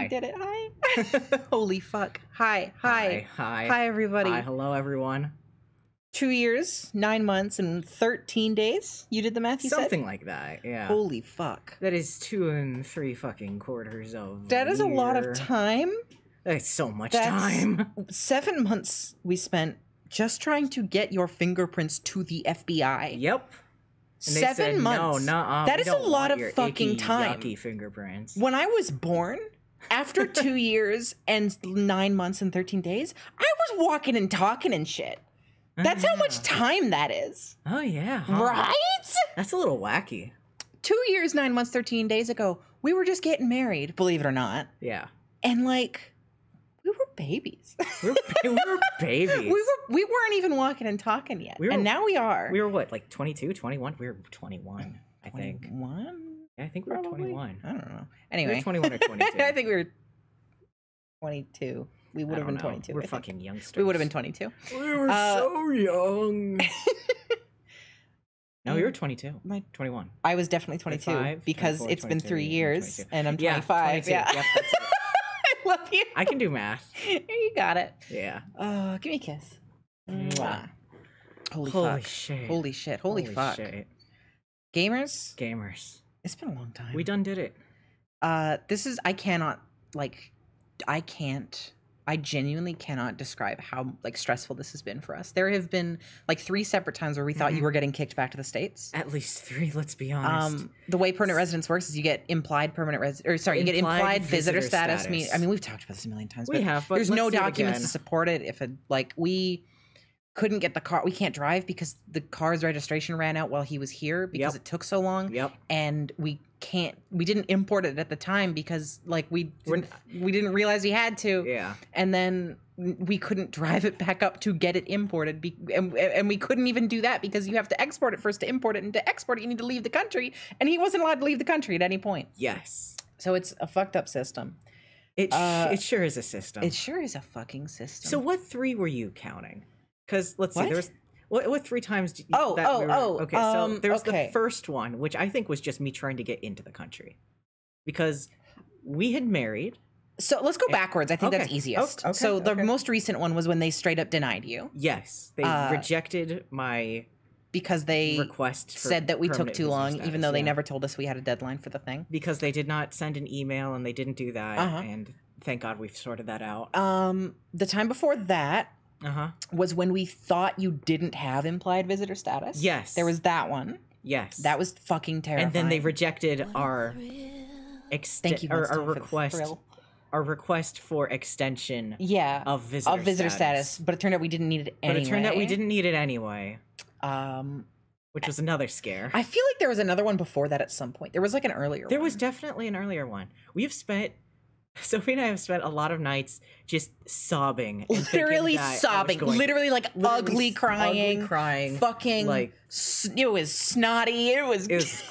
We did it. Hi. Holy fuck. Hi. Hi, everybody. Hi, hello, everyone. 2 years, 9 months, and 13 days? You did the math, you said? Something like that, yeah. Holy fuck. That is 2 3 quarters of That is a lot of time. That's so much time. 7 months we spent just trying to get your fingerprints to the FBI. Yep. And 7 months. No, nuh-uh, that is a lot of fucking icky, time. Yucky fingerprints. When I was born, after 2 years and 9 months and 13 days, I was walking and talking and shit. That's how much time that is. Oh, yeah. Huh? Right? That's a little wacky. 2 years, 9 months, 13 days ago, we were just getting married, believe it or not. Yeah. And, like, we were babies. We were babies. We weren't even walking and talking yet. And now we are. We were what, like 22, 21? We were 21, I think. 21? Yeah, I think we were 21. I don't know. Anyway. We were 21 or 22. I think we were 22. We would have been 22. We're fucking youngsters. We would have been 22. We were so young. No, we were 22. 21. I was definitely 22 25, because 24, it's been 3 years 22. and I'm 25. Yeah. Yep, that's it. I love you. I can do math. You got it. Yeah. Give me a kiss. Mwah. Holy Holy fuck. shit. Holy shit. Holy fuck. Shit. Gamers. It's been a long time. We done did it. I genuinely cannot describe how stressful this has been for us. There have been 3 separate times where we thought you were getting kicked back to the States. At least 3, let's be honest. The way permanent residence works is you get implied visitor status. I mean, we've talked about this a million times. We have, but there's no let's do it documents again. to support it. If we couldn't get the car, we can't drive because the car's registration ran out while he was here because it took so long. Yep. And we didn't import it at the time because we didn't realize we had to. Yeah. And then we couldn't drive it back up to get it imported. And we couldn't even do that because you have to export it first to import it. And to export it, you need to leave the country. And he wasn't allowed to leave the country at any point. Yes. So it's a fucked up system. It sure is a system. It sure is a fucking system. So what 3 were you counting? Because let's see, there's what 3 times? Okay, so there's the first one, which I think was just me trying to get into the country, because we had married. So let's go backwards. I think that's easiest. So the most recent one was when they straight up denied you. Yes, they rejected my because they request said that we took too long, status, even though they never told us we had a deadline for the thing. Because they did not send an email and they didn't do that, and thank God we've sorted that out. The time before that. Was when we thought you didn't have implied visitor status. Yes. There was that one. Yes. That was fucking terrifying. And then they rejected our request for extension of visitor status. But it turned out we didn't need it anyway. But it turned out we didn't need it anyway. Which was another scare. I feel like there was another one before that at some point. There was an earlier one. There was definitely an earlier one. Sophie and I have spent a lot it nice just sobbing. Literally sobbing. Literally ugly crying. Fucking it was snotty. It was gross.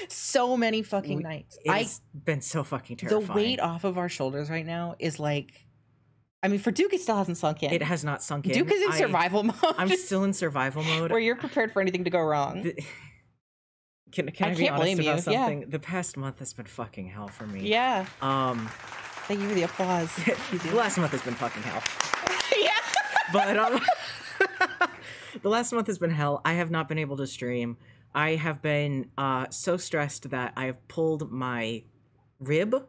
So many fucking nights. It's been so fucking terrifying. The weight off of our shoulders right now is for Duke, it still hasn't sunk in. It has not sunk in. Duke is in survival mode. I'm still in survival mode. Where you're prepared for anything to go wrong. Can I be honest about something? Yeah. The past month has been fucking hell for me. Yeah. Thank you for the applause. The last month has been fucking hell. Yeah. But the last month has been hell. I have not been able to stream. I have been so stressed that I have pulled my rib,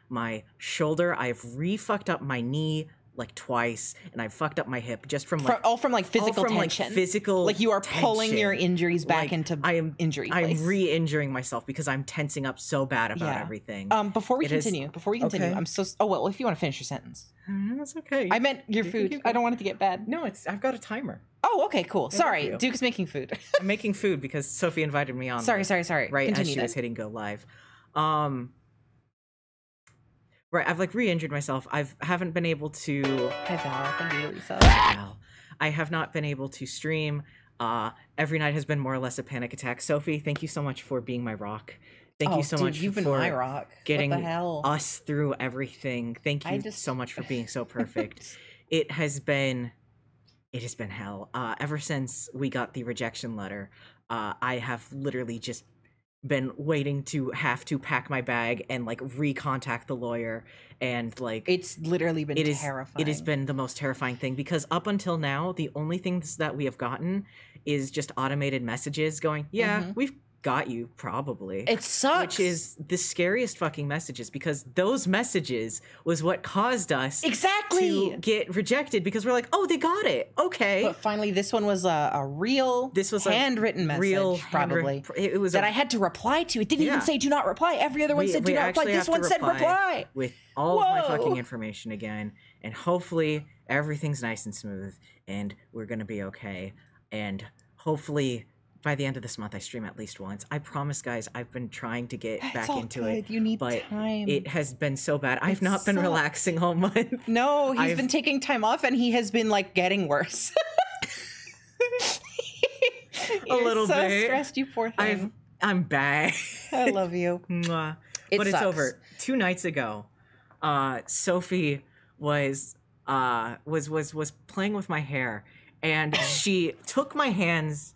my shoulder. I've re-fucked up my knee twice, and I fucked up my hip just from physical tension. Physical you are tension. pulling your injuries back into injury place. I'm re-injuring myself because I'm tensing up so bad about everything. Before we continue, I'm so if you want to finish your sentence. That's okay. I meant your food. I don't want it to get bad. No, I've got a timer. Oh, okay, cool. Sorry, Duke is making food. I'm making food because Sophie invited me on. Sorry. Right continue as she was hitting go live. Right, I've re-injured myself. Haven't been able to. Hi Val, thank you, Lisa. Val. I have not been able to stream. Every night has been more or less a panic attack. Sophie, thank you so much for being my rock. Thank you so much you've been for my rock. Getting what the hell? us through everything. Thank you so much for being so perfect. It has been hell. Ever since we got the rejection letter, I have literally just been waiting to have to pack my bag and like recontact the lawyer, and like It's literally been terrifying. It has been the most terrifying thing, because up until now the only things that we have gotten is just automated messages going, yeah, we've got you, probably. It sucks. Which is the scariest fucking messages, because those messages was what caused us exactly to get rejected, because we're like, oh, they got it, okay. But finally, this one was a real, this was handwritten message, real probably. It was that I had to reply to. It didn't even say do not reply. Every other one said do not reply. This one said reply. With all of my fucking information again, and hopefully everything's nice and smooth, and we're gonna be okay. And hopefully by the end of this month, I stream at least once. I promise, guys, I've been trying to get back into it. You need but time. It has been so bad. I've not been relaxing all month. No, he's been taking time off, and he has been like getting worse. A little so bit. Stressed, you poor thing. I'm back. I love you. But it's over. 2 nights ago, Sophie was playing with my hair, and she took my hands.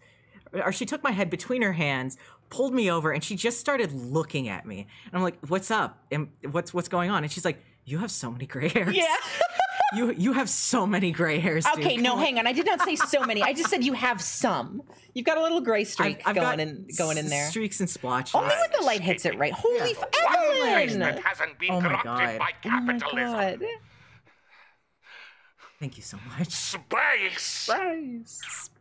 Or she took my head between her hands, pulled me over, and she just started looking at me. And I'm like, "What's up? And what's going on?" And she's like, "You have so many gray hairs." Yeah. you have so many gray hairs. Okay, dude. no, hang on. I did not say so many. I just said you have some. You've got a little gray streak I've going in there. Streaks and splotches. Only when the light hits it right. Holy Evelyn! hasn't been Oh my corrupted God. by Oh my capitalism. God. Thank you so much. Space.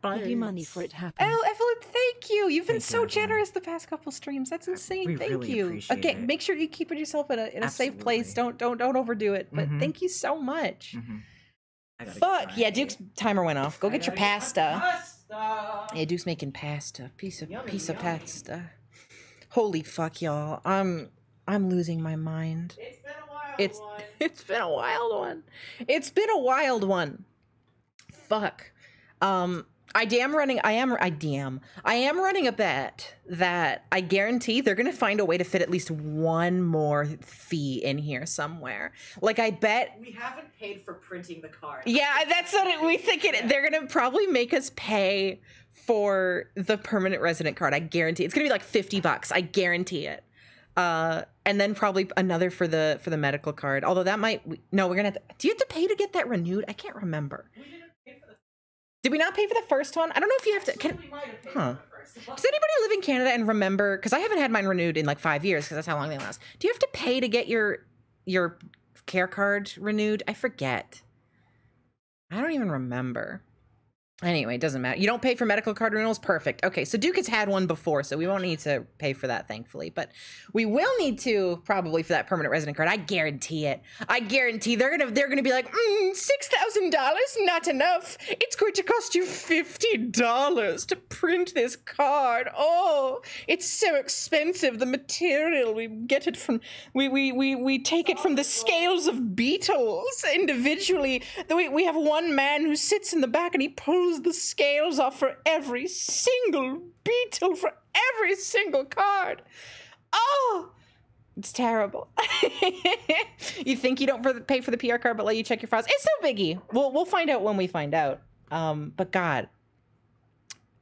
Give you money for it happening. Oh, Evelyn, thank you. You've been Thank so you, Evelyn. generous the past couple streams. That's insane. We Thank really you. appreciate Again, it. make sure you keep yourself in a safe place. Absolutely. Don't overdo it. But Mhm. thank you so much. I gotta Fuck get yeah, my- Duke's timer went off. Go get your pasta. Pasta. Yeah, Duke's making pasta. Piece of Yummy. pasta. Holy fuck, y'all. I'm losing my mind. It's been a wild It's one. it's been a wild one. It's been a wild one. Fuck. I am running a bet that I guarantee they're gonna find a way to fit at least one more fee in here somewhere. Like I bet. We haven't paid for printing the card. Yeah, that's what we think. They're gonna probably make us pay for the permanent resident card. I guarantee it's gonna be like $50. I guarantee it. And then probably another for the medical card. Although that might no, we're gonna have to, do you have to pay to get that renewed? I can't remember. Did we not pay for the first one? I don't know if you have to. Does anybody live in Canada and remember? Because I haven't had mine renewed in like 5 years because that's how long they last. Do you have to pay to get your care card renewed? I forget. I don't even remember. Anyway, it doesn't matter. You don't pay for medical card renewals? Perfect. Okay, so Duke has had one before, so we won't need to pay for that, thankfully. But we will need to probably for that permanent resident card. I guarantee it. I guarantee they're gonna be like, $6,000, not enough. It's going to cost you $50 to print this card. Oh, it's so expensive. The material we get it from, we take it from the scales of beetles individually. We have one man who sits in the back and he pulls the scales off for every single beetle, for every single card. Oh, it's terrible. You think you don't pay for the PR card but let you check your files? It's no biggie. We'll find out when we find out. But God,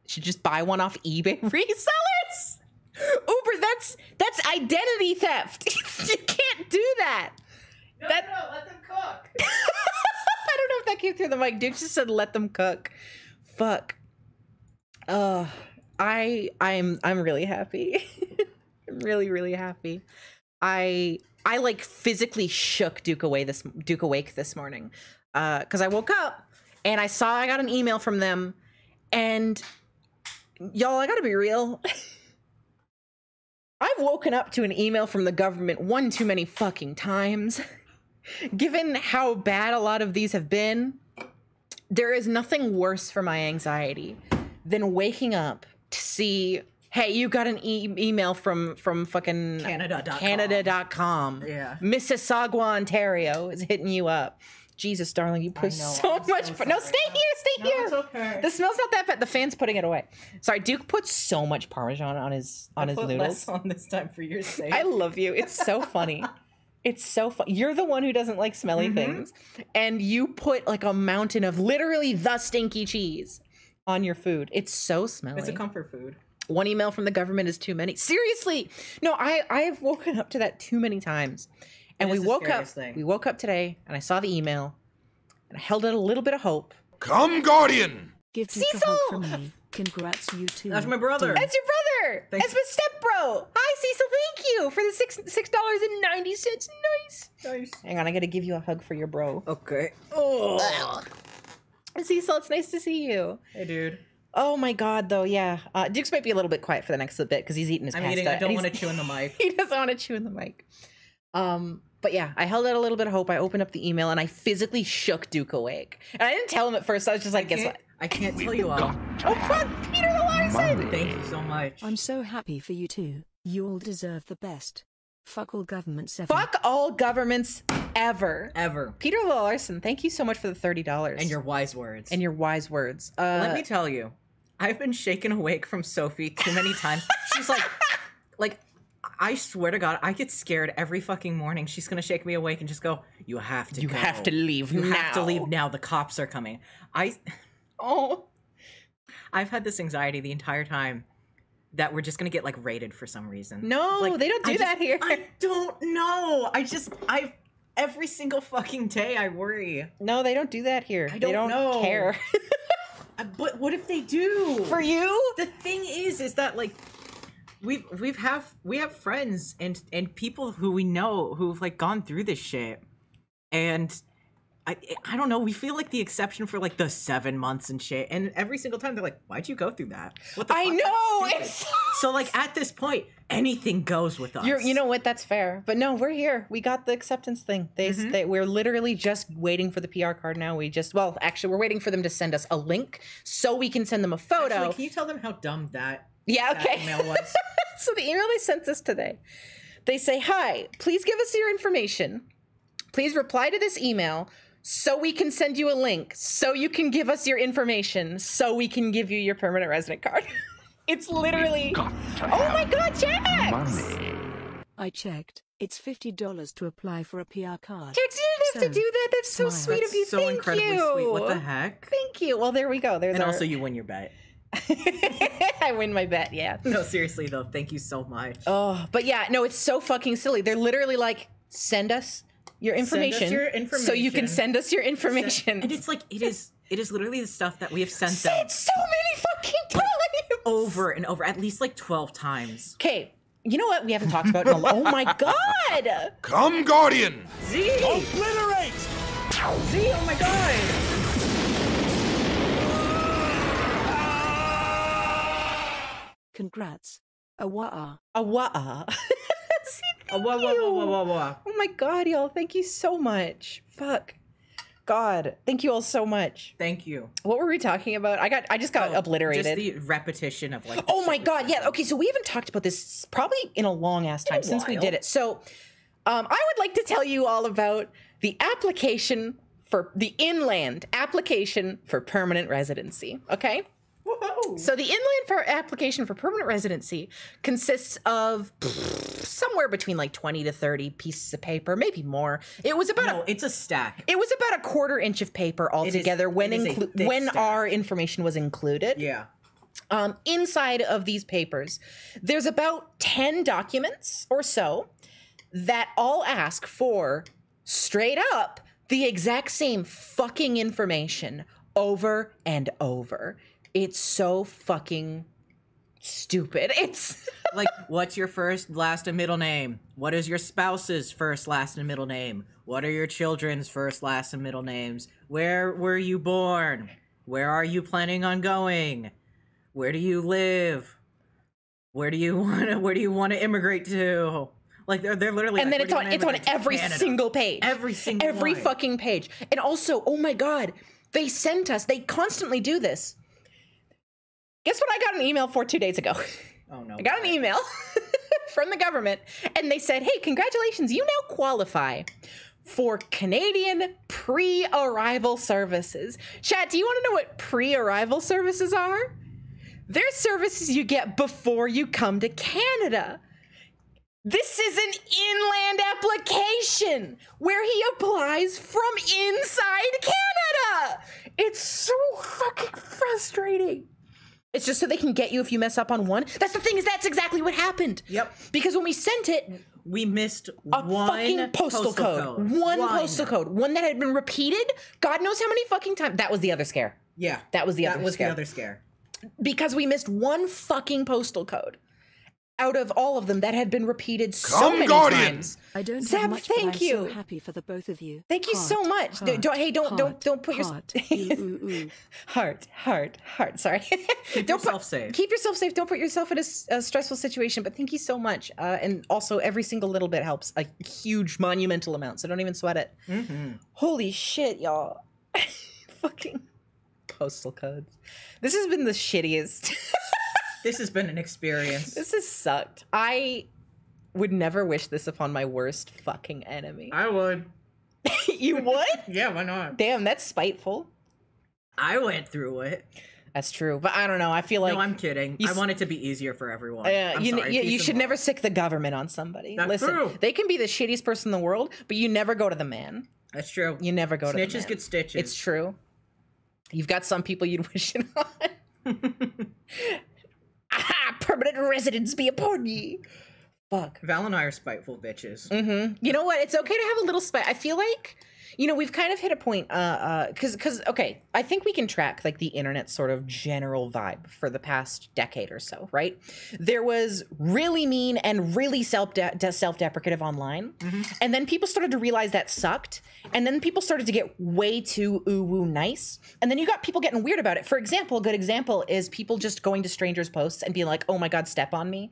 should just buy one off eBay resellers. Uber, that's identity theft. You can't do that. No, let them cook. I don't know if that came through the mic. Duke just said, "Let them cook." Fuck. I'm really happy. I'm really, really happy. I like physically shook Duke awake this morning, because I woke up and I saw I got an email from them, and y'all, I gotta be real. I've woken up to an email from the government one too many fucking times. Given how bad a lot of these have been, there is nothing worse for my anxiety than waking up to see, hey, you got an email from fucking Canada.com. Yeah. Mississauga, Ontario is hitting you up. Jesus, darling, you put so much. No, stay here. It's okay. The smell's not that bad. The fan's putting it away. Sorry, Duke put so much Parmesan on his noodles. Less on this time for your sake. I love you. It's so funny. It's so fun. You're the one who doesn't like smelly things. And you put like a mountain of literally the stinky cheese on your food. It's so smelly. It's a comfort food. One email from the government is too many. Seriously. No, I have woken up to that too many times. And we woke up today and I saw the email and I held out a little bit of hope. Come, Guardian! Give Duke a hug from me. Congrats, you too. That's my brother. That's your brother. Thanks. That's my stepbro. Hi, Cecil. Thank you for the $6.90. Nice. Hang on, I gotta give you a hug for your bro. Okay. Oh. Cecil, it's nice to see you. Hey, dude. Oh my God, though, yeah. Duke's might be a little bit quiet for the next little bit because he's eating his pasta. I don't want to chew in the mic. He doesn't want to chew in the mic. But yeah, I held out a little bit of hope. I opened up the email and I physically shook Duke awake. And I didn't tell him at first. I was just like, guess what? I can't tell you all. Oh, fuck! Peter the Larson! Thank you so much. I'm so happy for you two. You all deserve the best. Fuck all governments ever. Fuck all governments ever. Ever. Peter the Larson, thank you so much for the $30. And your wise words. And your wise words. Let me tell you, I've been shaken awake from Sophie too many times. She's like, I swear to God, I get scared every fucking morning. She's gonna shake me awake and just go, "You have to. You go. have to leave. You now. have to leave now. The cops are coming." I've had this anxiety the entire time that we're just gonna get like raided for some reason. No, like, they don't do that here. I don't know. Every single fucking day I worry. No, they don't do that here. They don't know. care. But what if they do? For you? The thing is that like we have friends and people who we know who've like gone through this shit, and I don't know, we feel like the exception for like the 7 months and shit, and every single time they're like, "Why'd you go through that?" What the I fuck? know, it's so like at this point anything goes with us. You know what? That's fair. But no, we're here. We got the acceptance thing. We're literally just waiting for the PR card now. Actually, we're waiting for them to send us a link so we can send them a photo. Actually, can you tell them how dumb that okay. email was? So the email they sent us today, they say, "Hi, please give us your information. Please reply to this email so we can send you a link, so you can give us your information, so we can give you your permanent resident card." It's literally, oh my God, Jax! I checked. It's $50 to apply for a PR card. Jax, you didn't have to do that. That's so sweet of you. So Thank incredibly you. sweet. What the heck? Thank you. Well, there we go. And also you win your bet. I win my bet, yeah. No, seriously though, thank you so much. Oh, but yeah, no, it's so fucking silly. They're literally like, send us your information, so you can send us your information. And it's like, it is literally the stuff that we have sent them so many fucking times. Over and over, at least like 12 times. Okay, you know what we haven't talked about? Oh my God! Come, Guardian! Z! Obliterate! Z, oh my God! Congrats. Awaa. Awaa. Awaa. Oh my God, y'all. Thank you so much. Fuck. God. Thank you all so much. Thank you. What were we talking about? I just got obliterated. Just the repetition of like. Oh my God. Yeah. Okay. So we haven't talked about this probably in a long ass time since we did it. So I would like to tell you all about the application for the inland application for permanent residency. Okay. Whoa. So the inland application for permanent residency consists of somewhere between like 20 to 30 pieces of paper, maybe more. It was about it's a stack. It was about a quarter inch of paper altogether when our information was included. Yeah. Inside of these papers, there's about 10 documents or so that all ask for straight up the exact same fucking information over and over. It's so fucking stupid. It's like, what's your first, last, and middle name? What is your spouse's first, last, and middle name? What are your children's first, last, and middle names? Where were you born? Where are you planning on going? Where do you live? Where do you want to immigrate to? Like they're literally, and like, then it's on every single page. Every line. Fucking page. And also, oh my God, they constantly do this. Guess what I got an email for 2 days ago? Oh no. I got an email from the government and they said, "Hey, congratulations, you now qualify for Canadian pre-arrival services." Chat, do you want to know what pre-arrival services are? They're services you get before you come to Canada. This is an inland application where he applies from inside Canada. It's so fucking frustrating. It's just so they can get you if you mess up on one. That's the thing, is that's exactly what happened. Yep. Because when we sent it, We missed a one fucking postal code. One postal code. One that had been repeated. God knows how many fucking times. That was the other scare. Yeah. That was the other scare. the other scare. Because we missed one fucking postal code out of all of them that had been repeated so Come, many Guardian! times. I don't Zeb, have much, but thank I'm you. so happy for the both of you. Thank you so much. Don't put your heart. Ooh. heart. Sorry. Keep yourself safe. Keep yourself safe. Don't put yourself in a stressful situation. But thank you so much. And also, every single little bit helps a huge, monumental amount. So don't even sweat it. Holy shit, y'all! Fucking postal codes. This has been the shittiest. This has been an experience. This has sucked. I would never wish this upon my worst fucking enemy. I would. You would? Yeah, why not? Damn, that's spiteful. I went through it. That's true, but I don't know. I feel like No, I'm kidding. I want it to be easier for everyone. I'm you sorry. you Peace should and never love. sick the government on somebody. That's Listen, true. they can be the shittiest person in the world, but you never go to the man. That's true. You never go to the man. Snitches get stitches. It's true. You've got some people you'd wish it on. Aha! Permanent residence be upon ye. Fuck. Val and I are spiteful bitches. You know what? It's okay to have a little spite. I feel like, you know, we've kind of hit a point, because okay, I think we can track like the internet sort of general vibe for the past decade or so, right? There was really mean and really self-deprecative online, and then people started to realize that sucked, and then people started to get way too ooh-woo nice, and then you got people getting weird about it. For example, a good example is people just going to strangers' posts and being like, "Oh my God, step on me."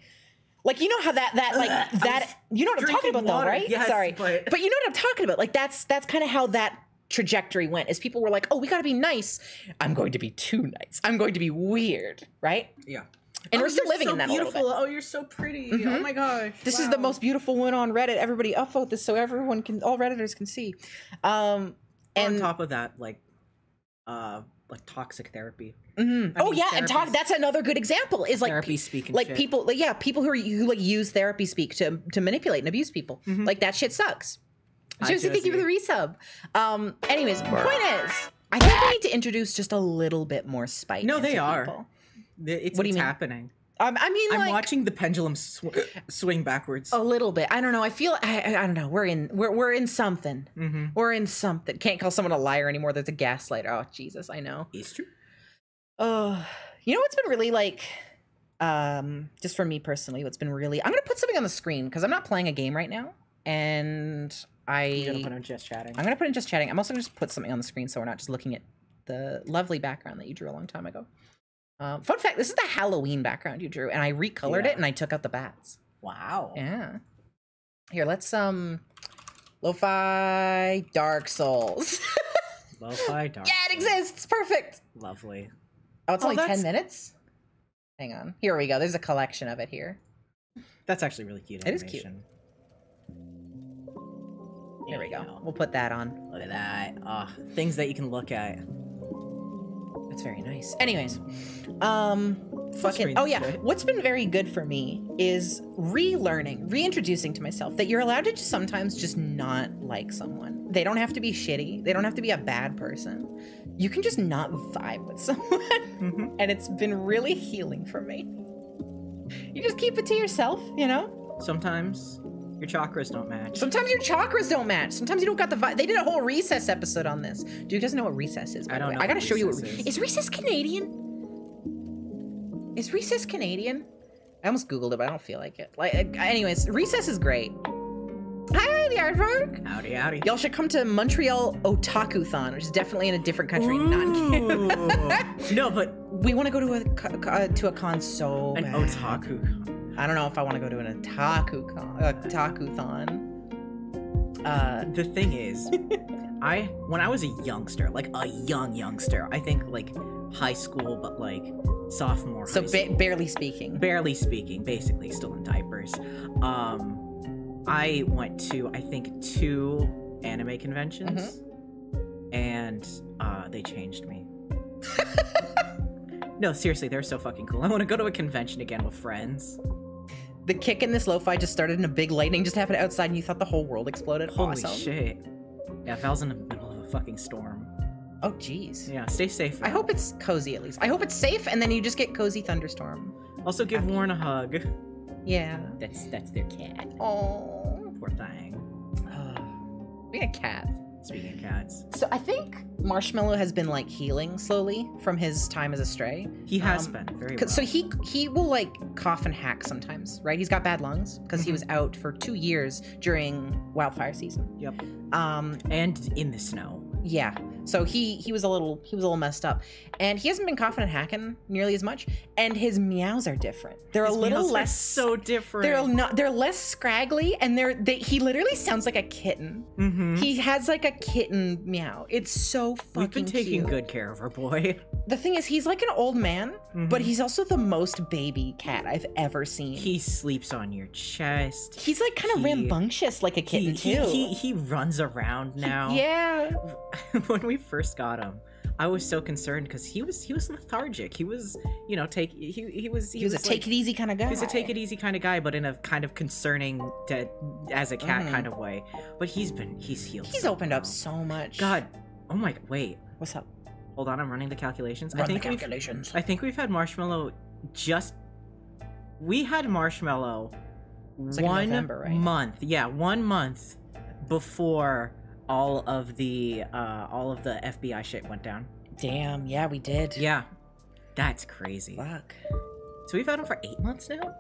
Like, you know how that you know what I'm talking about water. though, right? Yes, Sorry. but- But you know what I'm talking about. Like that's kind of how that trajectory went, is people were like, "Oh, we got to be nice. I'm going to be too nice. I'm going to be weird." Right? Yeah. And we're Oh, still you're living so in that a little beautiful. bit. Oh, you're so pretty. Oh my gosh. This is the most beautiful one on Reddit. Everybody upvote this so everyone can, all Redditors can see. On And top of that, like toxic therapy. oh mean, yeah, and talk. therapy's- That's another good example. Is like Therapy speak and like shit. people, like, yeah, people who like use therapy speak to manipulate and abuse people. Like that shit sucks. Josie, thank you for the resub. Anyways, point is, I think we need to introduce just a little bit more spite. No, they into are. people. It's What do you mean? happening. I mean, I'm like, watching the pendulum swing backwards. a little bit. I don't know. I feel I don't know. We're in something. We're in something. Can't call someone a liar anymore. There's a gaslighter. Oh Jesus, I know. It's true. You know what's been really like, just for me personally, what's been really, I'm gonna put something on the screen because I'm not playing a game right now, and You're gonna put on just chatting. I'm gonna put in just chatting. I'm also gonna just put something on the screen so we're not just looking at the lovely background that you drew a long time ago. Fun fact: this is the Halloween background you drew, and I recolored it and I took out the bats. Wow. Yeah. Here, let's lo-fi Dark Souls. Lo-fi dark. Yeah, it exists. Perfect. Lovely. Oh, it's Oh, only 10 that's- minutes? Hang on. Here we go. There's a collection of it here. That's actually really cute. It is cute. animation. There we Yeah. go. We'll put that on. Look at that. Things that you can look at. That's very nice. Anyways, fucking, screen oh is yeah. good. What's been very good for me is relearning, reintroducing to myself that you're allowed to just sometimes just not like someone. They don't have to be shitty. They don't have to be a bad person. You can just not vibe with someone. And it's been really healing for me. You just keep it to yourself, you know? Sometimes your chakras don't match. Sometimes your chakras don't match. Sometimes you don't got the vibe. They did a whole Recess episode on this. Dude doesn't know what Recess is. By I the don't way. know I gotta what show you what Recess is. Is Recess Canadian? Is Recess Canadian? I almost Googled it, but I don't feel like it. Like, anyways, Recess is great. Hi, the artwork. Howdy, howdy. Y'all should come to Montreal Otaku-thon, which is definitely in a different country. Ooh. Not No, but we want to go to a con so an bad. otaku. I don't know if I want to go to an otaku-thon. The thing is, when I was a youngster, like a youngster, I think like high school, but like sophomore. So high school, barely speaking. barely speaking, basically still in diapers. I went to I think 2 anime conventions, and they changed me. No, seriously, they're so fucking cool. I want to go to a convention again with friends. The kick in this lo-fi just started and a big lightning just happened outside and you thought the whole world exploded. Holy Awesome. shit. Yeah, Val's in the middle of a fucking storm. Oh, jeez. Yeah, stay safe. I hope it's cozy at least. I hope it's safe, and then you just get cozy thunderstorm. Also, give Warren a hug. Yeah. That's their cat. Oh. Poor thing. We got cats. Speaking of cats, So I think Marshmallow has been like healing slowly from his time as a stray. he has been very well. So he will like cough and hack sometimes, right? He's got bad lungs because he was out for 2 years during wildfire season. Yep. Um, And in the snow. yeah. So he was a little messed up, and he hasn't been coughing and hacking nearly as much. And his meows are different. They're His a little meows are less so different. They're less scraggly, and he literally sounds like a kitten. Mm-hmm. He has like a kitten meow. It's so fucking We've been taking cute. good care of our boy. The thing is, he's like an old man, but Mhm. he's also the most baby cat I've ever seen. He sleeps on your chest. He's like kind of he- rambunctious, like a kitten too. He runs around now. Yeah. When we first got him, I was so concerned because he was lethargic. He was, he was He was a like- take it easy kind of guy. He's a take it easy kind of guy, but in a kind of concerning as a cat kind of way. But he's healed. He's so opened up well. so much. God, oh my, wait, What's up? hold on, I'm running the calculations. Run I think the calculations. I think we've had Marshmallow we had Marshmallow It's like in 1 November, right? month. Yeah, 1 month before all of the FBI shit went down. Damn. Yeah, we did. Yeah. That's crazy. Fuck. So we've had him for 8 months now?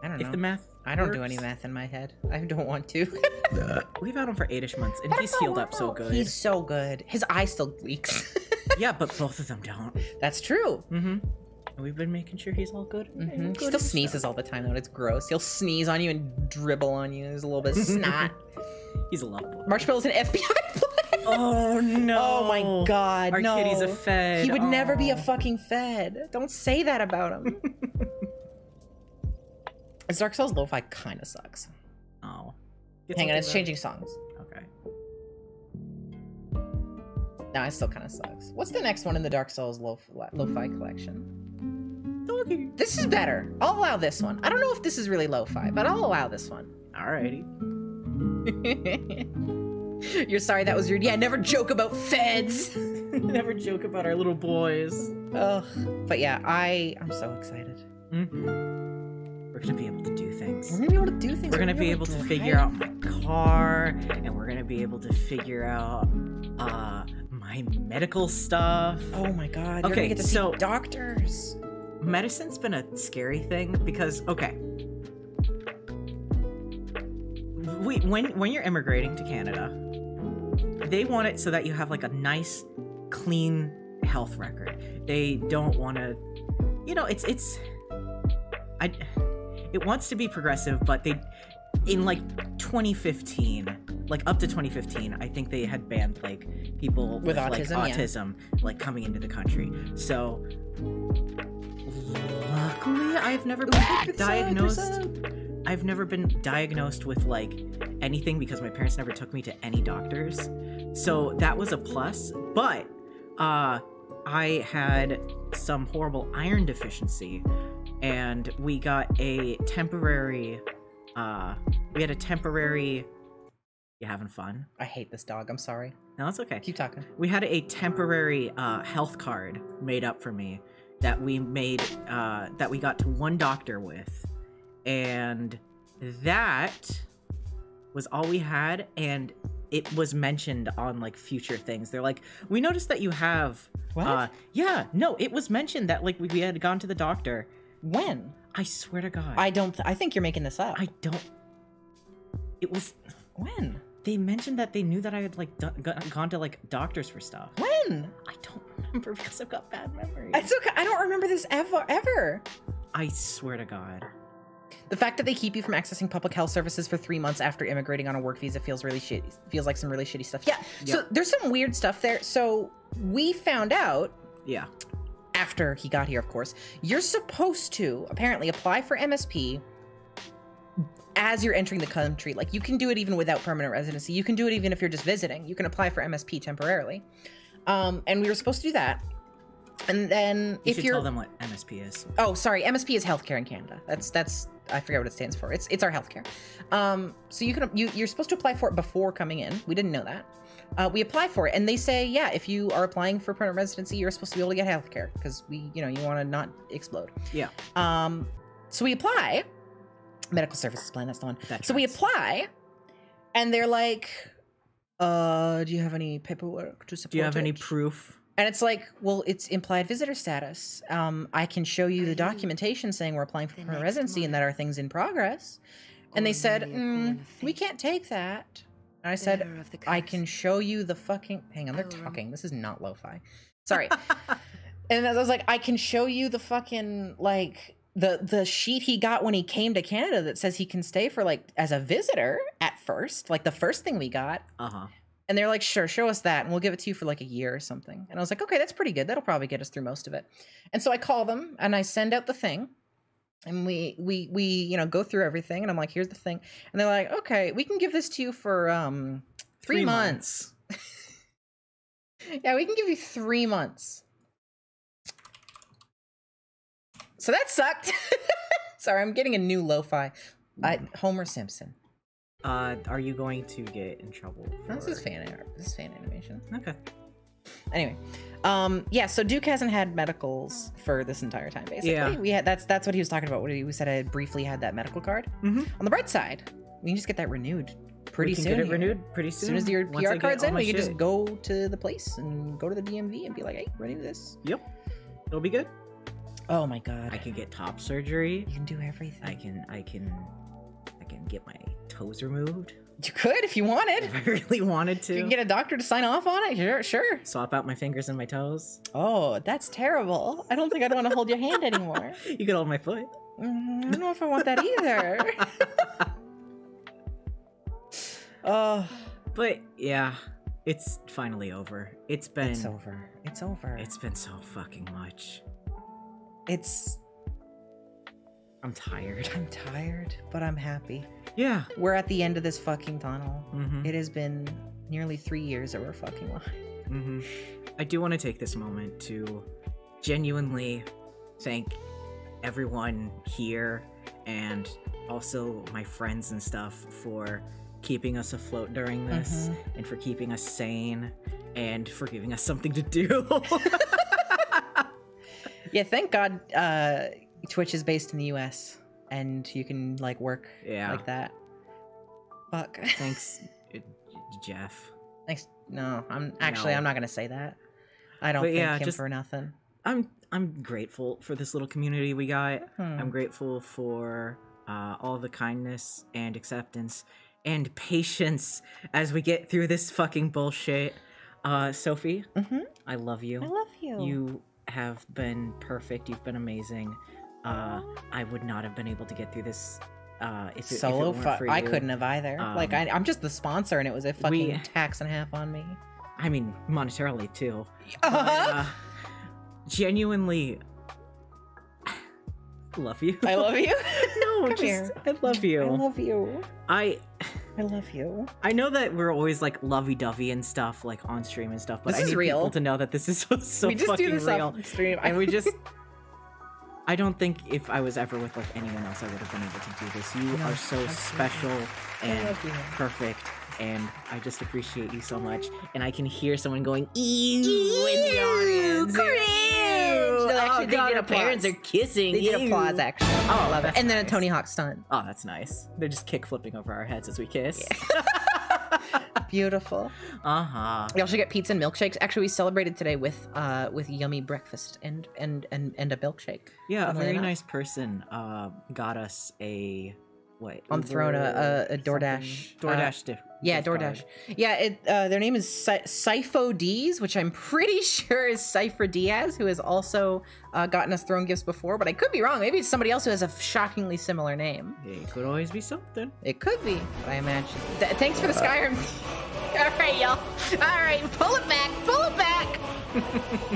I don't If know. the math I don't do works. any math in my head. I don't want to. We've had him for 8-ish months, and he's healed up so good. He's so good. His eye still leaks. Yeah, but both of them don't. That's true. Mm-hmm. We've been making sure he's all good. Mm-hmm. He still sneezes all the time though. And it's gross. He'll sneeze on you and dribble on you. There's a little bit of snot. He's a lovable. Marshmallow's an FBI player. Oh no! Oh my god, Our no. kitty's a fed. He would never be a Aw. fucking fed. Don't say that about him. This Dark Souls lo-fi kind of sucks. Oh. Hang on, it's changing songs. Okay. No, it still kind of sucks. What's the next one in the Dark Souls lo-fi collection? This is better. I'll allow this one. I don't know if this is really lo-fi, but I'll allow this one. Alrighty. You're sorry that was rude. Yeah, never joke about feds. Never joke about our little boys. Ugh. But yeah, I'm so excited. Mm-hmm. We're gonna be able to do things. We're gonna be able to do things. We're gonna be able to figure out my car, and we're gonna be able to figure out my medical stuff. Oh my god. You're Okay, gonna get to so- see doctors. Medicine's been a scary thing because when you're immigrating to Canada, they want it so that you have like a nice, clean health record. They don't want to, it wants to be progressive, but in like 2015, like up to 2015, I think they had banned like people With like autism, yeah. autism like coming into the country. So luckily, I've never been diagnosed. I've never been diagnosed with like anything because my parents never took me to any doctors. So that was a plus. But I had some horrible iron deficiency, and we got a temporary you having fun? I hate this dog. I'm sorry. No, it's okay. Keep talking. We had a temporary health card made up for me that we made that we got to one doctor with, and that was all we had. And it was mentioned on like future things. They're like, we noticed that you have What? yeah, no, it was mentioned that like we had gone to the doctor. When? I swear to God, I think you're making this up. it was When? they mentioned that they knew that I had like gone to like doctors for stuff. When? I don't remember because I've got bad memory. It's okay. I don't remember this ever. I swear to God. The fact that they keep you from accessing public health services for 3 months after immigrating on a work visa feels really shitty. Feels like some really shitty stuff. Yeah. So there's some weird stuff there. So we found out Yeah. after he got here, of course, you're supposed to apparently apply for MSP as you're entering the country. Like you can do it even without permanent residency. You can do it even if you're just visiting. You can apply for MSP temporarily. And we were supposed to do that. And then You if should you're tell them what MSP is. Oh, sorry. MSP is healthcare in Canada. That's I forget what it stands for. It's our healthcare. So you're supposed to apply for it before coming in. We didn't know that. we apply for it, and they say, yeah, if you are applying for permanent residency, you're supposed to be able to get health care because you want to not explode. Yeah. So we apply. Medical services plan, that's the one. That So we tracks. apply, and they're like, do you have any paperwork to support Do you have any it? proof? And it's like, well, it's implied visitor status. I can show you the documentation saying we're applying for permanent residency and that our thing's in progress. And they said, we can't take that. And I said, I can show you the fucking... Hang on, they're talking. This is not lo-fi. Sorry. And I was like, I can show you the fucking, like... The sheet he got when he came to Canada that says he can stay for, like, as a visitor at first. Like, the first thing we got. Uh-huh. And they're like, sure, show us that, and we'll give it to you for, like, a year or something. And I was like, okay, that's pretty good. That'll probably get us through most of it. And so I call them, and I send out the thing. And we go through everything. And I'm like, here's the thing. And they're like, okay, we can give this to you for 3 months. Yeah, we can give you 3 months. So that sucked. Sorry, I'm getting a new lo-fi. Homer Simpson. Are you going to get in trouble? This is fan art. This is fan animation. Okay. Anyway, yeah. So Duke hasn't had medicals for this entire time. Basically, Yeah. we had that's what he was talking about. We said I briefly had that medical card. Mm-hmm. On the bright side, we can just get that renewed pretty We can soon. get it here. renewed pretty As soon. soon as your Once I PR get card's all in, my we can shit. just go to the place and go to the DMV and be like, hey, renew this. Yep. It'll be good. Oh my god. I can get top surgery. You can do everything. I can get my toes removed. You could if you wanted. If I really wanted to. You can get a doctor to sign off on it. Sure. Swap out my fingers and my toes. Oh, that's terrible. I don't think I'd want to hold your hand anymore. You could hold my foot. I don't know if I want that either. Oh, But yeah, it's finally over. It's been it's over. It's over. It's been so fucking much. I'm tired. I'm tired, but I'm happy. Yeah. We're at the end of this fucking tunnel. Mm-hmm. It has been nearly 3 years that we're fucking lying. Mm-hmm. I do want to take this moment to genuinely thank everyone here and also my friends and stuff for keeping us afloat during this and for keeping us sane and for giving us something to do. Yeah, thank God Twitch is based in the US and you can like work like that. Fuck. Thanks, Jeff. Thanks. No, I'm not gonna say that. I don't thank him for nothing. I'm grateful for this little community we got. Hmm. I'm grateful for all the kindness and acceptance and patience as we get through this fucking bullshit. Sophie, I love you. I love you. You have been perfect. You've been amazing. I would not have been able to get through this if it weren't for you. I couldn't have either. Like I'm just the sponsor, and it was a fucking tax and a half on me. I mean, monetarily too. Genuinely love you. I love you. No, Come here. I love you. I love you. I love you. I know that we're always like lovey-dovey and stuff, like on stream and stuff, but This I is need real. people to know that this is so We just fucking do this real. off stream. And we just I don't think if I was ever with like anyone else, I would have been able to do this. You are so special and love you. perfect, and I just appreciate you so much. And I can hear someone going, "Ew!" in the audience. Cringe! Oh, Actually, they God, did our parents are applause. kissing. They did Ew. applause, actually. Oh, I love it. that's And then a nice. Tony Hawk stunt. Oh, that's nice. They're just kick flipping over our heads as we kiss. Beautiful. Uh-huh. We also get pizza and milkshakes. Actually, we celebrated today with yummy breakfast and a milkshake. Yeah, a Funnily very enough. nice person got us a I'm throwing Uber a DoorDash. something? DoorDash. Yeah, gift DoorDash. card. Yeah, their name is Sifo D's, which I'm pretty sure is Cypher Diaz, who has also gotten us thrown gifts before, but I could be wrong. Maybe it's somebody else who has a shockingly similar name. It could always be something. It could be, I imagine. Thanks for the Skyrim. All right, y'all. All right, pull it back. Pull it back.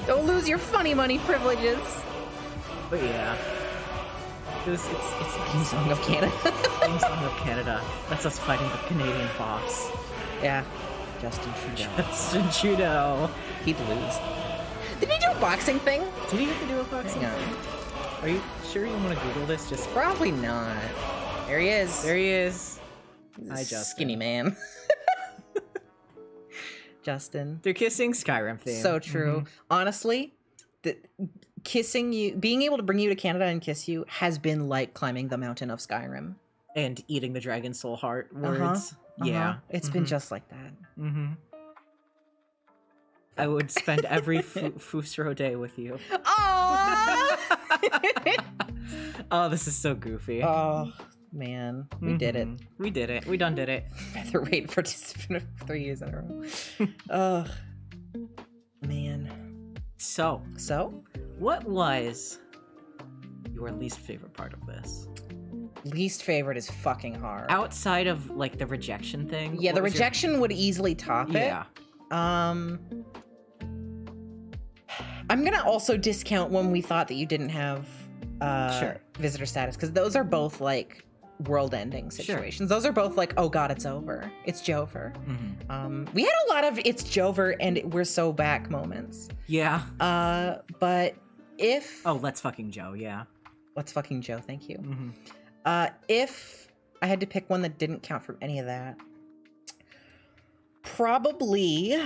Don't lose your funny money privileges. But yeah. It's Theme song of Canada. Theme song of Canada. That's us fighting the Canadian boss. Yeah. Justin Trudeau. Justin Trudeau. He'd lose. Did he do a boxing thing? Did he have to do a boxing? Hang on. Are you sure you want to Google this? Just Probably not. There he is. there he is. He's a Hi, Justin. skinny man. Justin. They're kissing Skyrim theme. So true. Honestly, kissing you, being able to bring you to Canada and kiss you has been like climbing the mountain of Skyrim. And eating the dragon soul heart words. Yeah. It's been just like that. Mm-hmm. I would spend every Fusro day with you. Oh, Oh, this is so goofy. oh man, we did it. We did it. We done did it. Featherweight participant of 3 years in a row. Oh man. So, So what was your least favorite part of this? least favorite is fucking hard. Outside of like the rejection thing? Yeah, what the was your- rejection would easily top it. Yeah. I'm gonna also discount when we thought that you didn't have Sure. visitor status, because those are both like world-ending situations. Those are both like, oh god, it's over. It's Jover. We had a lot of it's Jover and we're so back moments. Yeah. But if Oh, let's fucking Joe. Yeah. let's fucking Joe, thank you. If I had to pick one that didn't count from any of that, probably.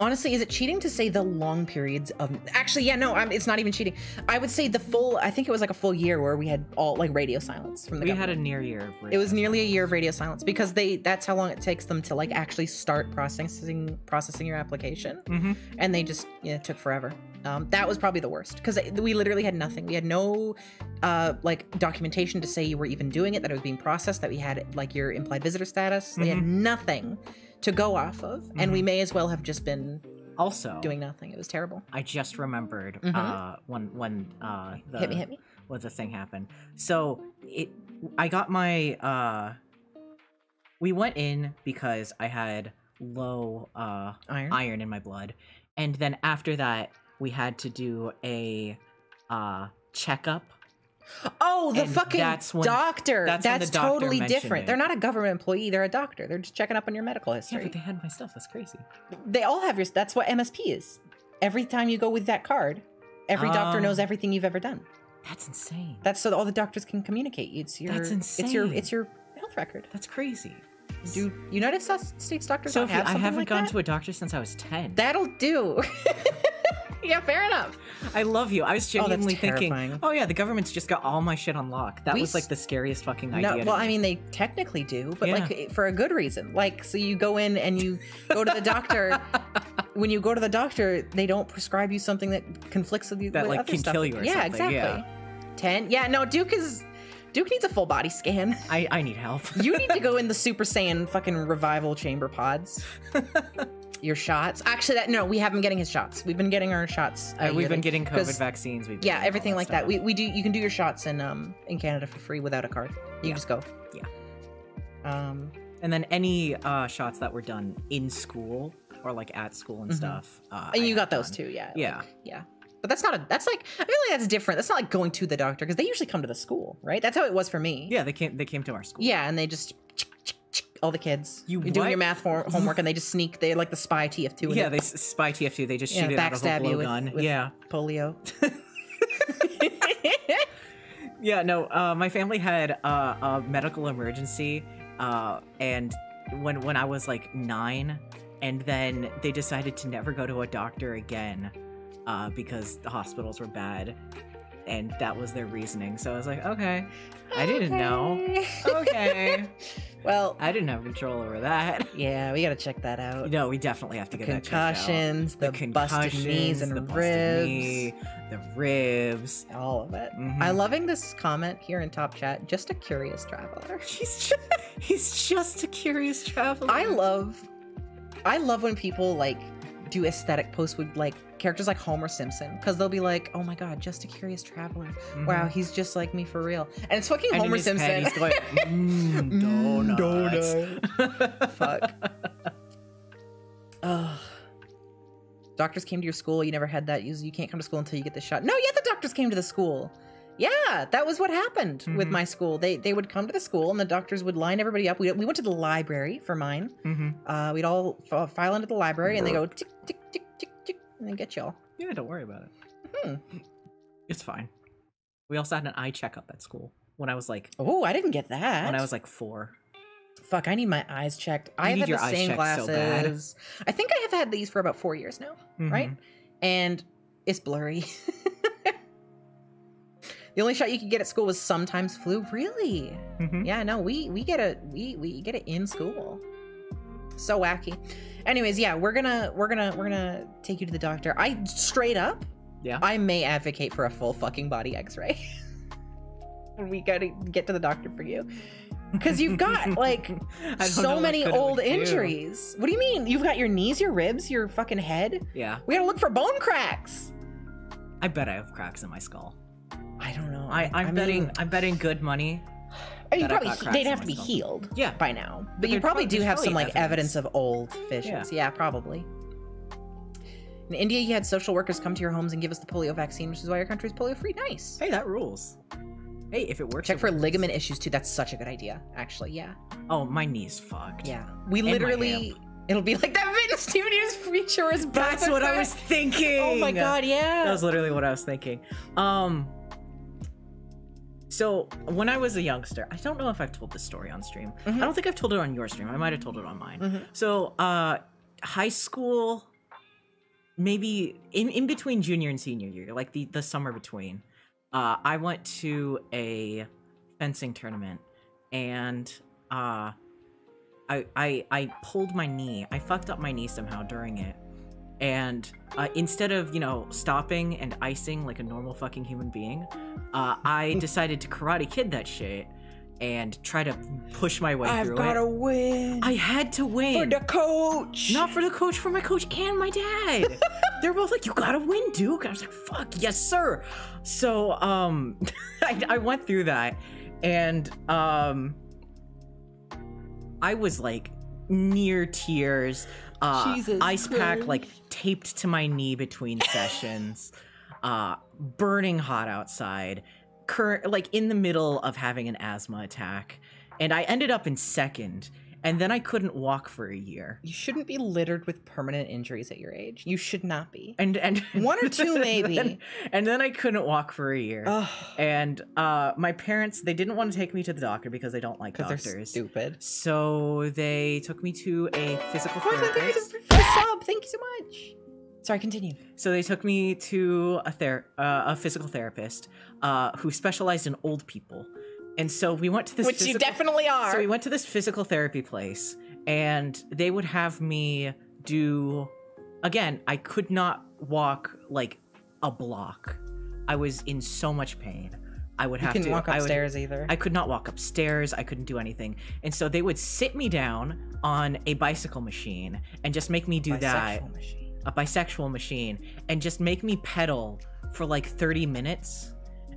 Honestly, is it cheating to say the long periods of... Actually, yeah, no, it's not even cheating. I would say the full... I think it was like a full year where we had all like radio silence from the government. We had a near year. It was nearly a year of radio silence because that's how long it takes them to like actually start processing your application. And they just took forever. That was probably the worst because we literally had nothing. We had no like documentation to say you were even doing it, that it was being processed, that we had like your implied visitor status. They had nothing to go off of, and we may as well have just been also doing nothing. It was terrible. I just remembered when the Hit me. when the thing happened. So I got my we went in because I had low iron in my blood, and then after that we had to do a checkup. Oh, the And fucking that's when- doctor. that's when the doctor totally mentioned different. it. They're not a government employee. They're a doctor. They're just checking up on your medical Yeah, history. but they had my stuff. That's crazy. They all have your... That's what MSP is. Every time you go with that card, every doctor knows everything you've ever done. That's insane. That's so all the doctors can communicate. It's your... That's insane. It's your health record. That's crazy. Do United States doctors So not have I something haven't like gone that? to a doctor since I was 10. That'll do. Yeah, fair enough. I love you. I was genuinely thinking, terrifying. oh yeah, the government's just got all my shit on lock. That We was like s- the scariest fucking No, idea. to well, me. I mean, they technically do, but Yeah. like for a good reason. Like, so you go in and you go to the doctor. When you go to the doctor, they don't prescribe you something that conflicts with you. That, with like, other can stuff. kill you or yeah, something, exactly. yeah. 10. Yeah, no, Duke needs a full body scan. I need help. You need to go in the Super Saiyan fucking revival chamber pods. Your shots. Actually, no, we have been getting his shots. We've been getting our shots. We've been getting 'cause- COVID vaccines. We've been Yeah, doing everything all like that. stuff. We do. You can do your shots in Canada for free without a card. You can just go. Yeah. And then any shots that were done in school or like at school and stuff. And you got those too. Yeah. Yeah. Yeah. But that's not that's like, I feel like that's different. That's not like going to the doctor because they usually come to the school, right? That's how it was for me. Yeah, they came to our school. Yeah, and they just all the kids. You You're doing what? your math homework and they just sneak. They're like the spy TF2. And Yeah, they they spy TF2. They just Yeah, shoot it out of a backstab you blowgun. with Yeah. polio. Yeah, no, my family had a medical emergency, and when I was like 9, and then they decided to never go to a doctor again, because the hospitals were bad, and that was their reasoning. So I was like, okay, I didn't know. Okay. Well, I didn't have control over that. yeah, we gotta check that out. No, we definitely have to get that checked out. Concussions, the busted knees and the busted ribs. knee, the ribs. All of it. Mhm. I'm loving this comment here in top chat. Just a curious traveler. He's just a curious traveler. I love when people like do aesthetic posts with like characters like Homer Simpson, because they'll be like, "Oh my god, just a curious traveler. Wow, he's just like me for real." And it's fucking And in Homer his Simpson. head, he's going, donuts. Fuck. Ugh. Doctors came to your school. You never had that. You can't come to school until you get the shot. No, yeah, the doctors came to the school. Yeah, that was what happened with my school. They would come to the school and the doctors would line everybody up. We went to the library for mine. We'd all file into the library and they go tick, tick, tick, tick, tick, and then get y'all. Yeah, don't worry about it. It's fine. We also had an eye checkup at school when I was like Oh, I didn't get that. when I was like 4. Fuck, I need my eyes checked. I've need had your the eyes same checked so bad. glasses. I think I have had these for about 4 years now, right? And it's blurry. The only shot you could get at school was sometimes flu. Really? Yeah, no, we get it in school. So wacky. Anyways, yeah, we're gonna take you to the doctor. I straight up, I may advocate for a full fucking body X-ray. We gotta get to the doctor for you. Because you've got like so many old injuries. What do you mean? You've got your knees, your ribs, your fucking head? Yeah. We gotta look for bone cracks. I bet I have cracks in my skull. I don't know. I'm betting good money. I mean, probably they'd have to be healed by now. But you probably do have some like evidence of old fissures. Yeah, probably. In India, you had social workers come to your homes and give us the polio vaccine, which is why your country's polio-free. Nice. Hey, that rules. Hey, if it works, check for ligament issues too. That's such a good idea, actually. Yeah. Oh, my knee's fucked. Yeah. We literally, it'll be like that Vince Steven feature is back. That's what I was thinking. Oh my god, yeah. That was literally what I was thinking. So when I was a youngster, I don't know if I've told this story on stream. I don't think I've told it on your stream. I might have told it on mine. So high school, maybe in between junior and senior year, like the summer between, I went to a fencing tournament and I pulled my knee. I fucked up my knee somehow during it. And instead of, stopping and icing like a normal fucking human being, I decided to Karate Kid that shit and try to push my way through it. I've gotta win. I had to win. For the coach. Not for the coach, for my coach and my dad. They're both like, you gotta win, Duke. I was like, fuck, yes, sir. So, I went through that and, I was like near tears. Ice pack like taped to my knee between sessions, burning hot outside, like in the middle of having an asthma attack, and I ended up in second, and then I couldn't walk for a year. You shouldn't be littered with permanent injuries at your age. You should not be. And one or two maybe. And then I couldn't walk for a year. Ugh. And my parents, they didn't want to take me to the doctor because they don't like doctors. They're stupid. So they took me to a physical therapist. Thank you so much. Sorry, continue. So they took me to a physical therapist who specialized in old people. And so we went to this you definitely are. So we went to this physical therapy place, and they would have me do, again, I could not walk like a block. I was in so much pain. I would have to. You couldn't walk upstairs either. I could not walk upstairs. I couldn't do anything. And so they would sit me down on a bicycle machine and just make me do that. A bisexual machine. And just make me pedal for like 30 minutes.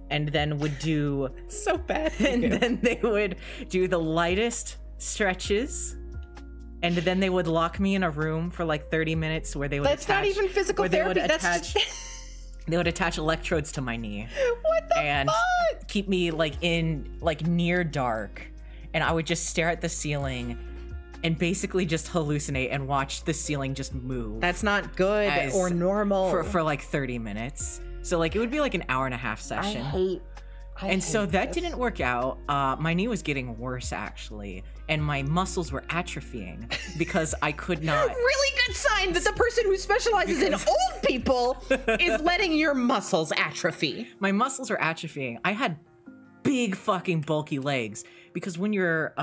And then would do so bad. And then they would do the lightest stretches. And then they would lock me in a room for like 30 minutes where they would That's not even physical therapy. They would attach electrodes to my knee. What the fuck? Keep me like in like near dark. And I would just stare at the ceiling and basically just hallucinate and watch the ceiling just move. That's not good or normal. For like 30 minutes. So like it would be like an hour and a half session. So that didn't work out. My knee was getting worse actually, and my muscles were atrophying because I could not. Really good sign that the person who specializes in old people is letting your muscles atrophy. My muscles are atrophying. I had big fucking bulky legs because when you're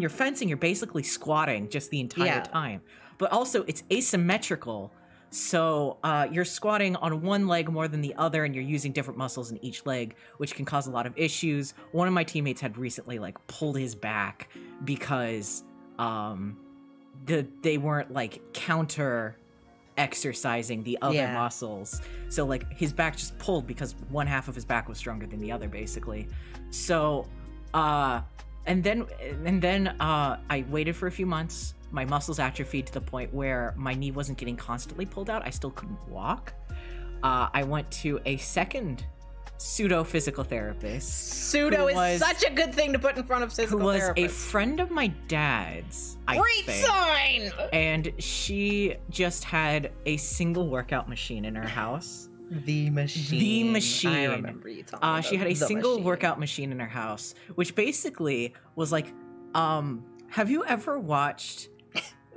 fencing, you're basically squatting just the entire time. But also it's asymmetrical. So you're squatting on one leg more than the other, and you're using different muscles in each leg, which can cause a lot of issues. One of my teammates had recently like pulled his back because they weren't like counter exercising the other muscles. So like his back just pulled because one half of his back was stronger than the other, basically. So and then I waited for a few months. My muscles atrophied to the point where my knee wasn't getting constantly pulled out. I still couldn't walk. I went to a second pseudo-physical therapist. Pseudo is such a good thing to put in front of physical therapists. Who was a friend of my dad's, Great sign! And she just had a single workout machine in her house. The machine. I remember you talking about she had a single workout machine in her house, which basically was like, Have you ever watched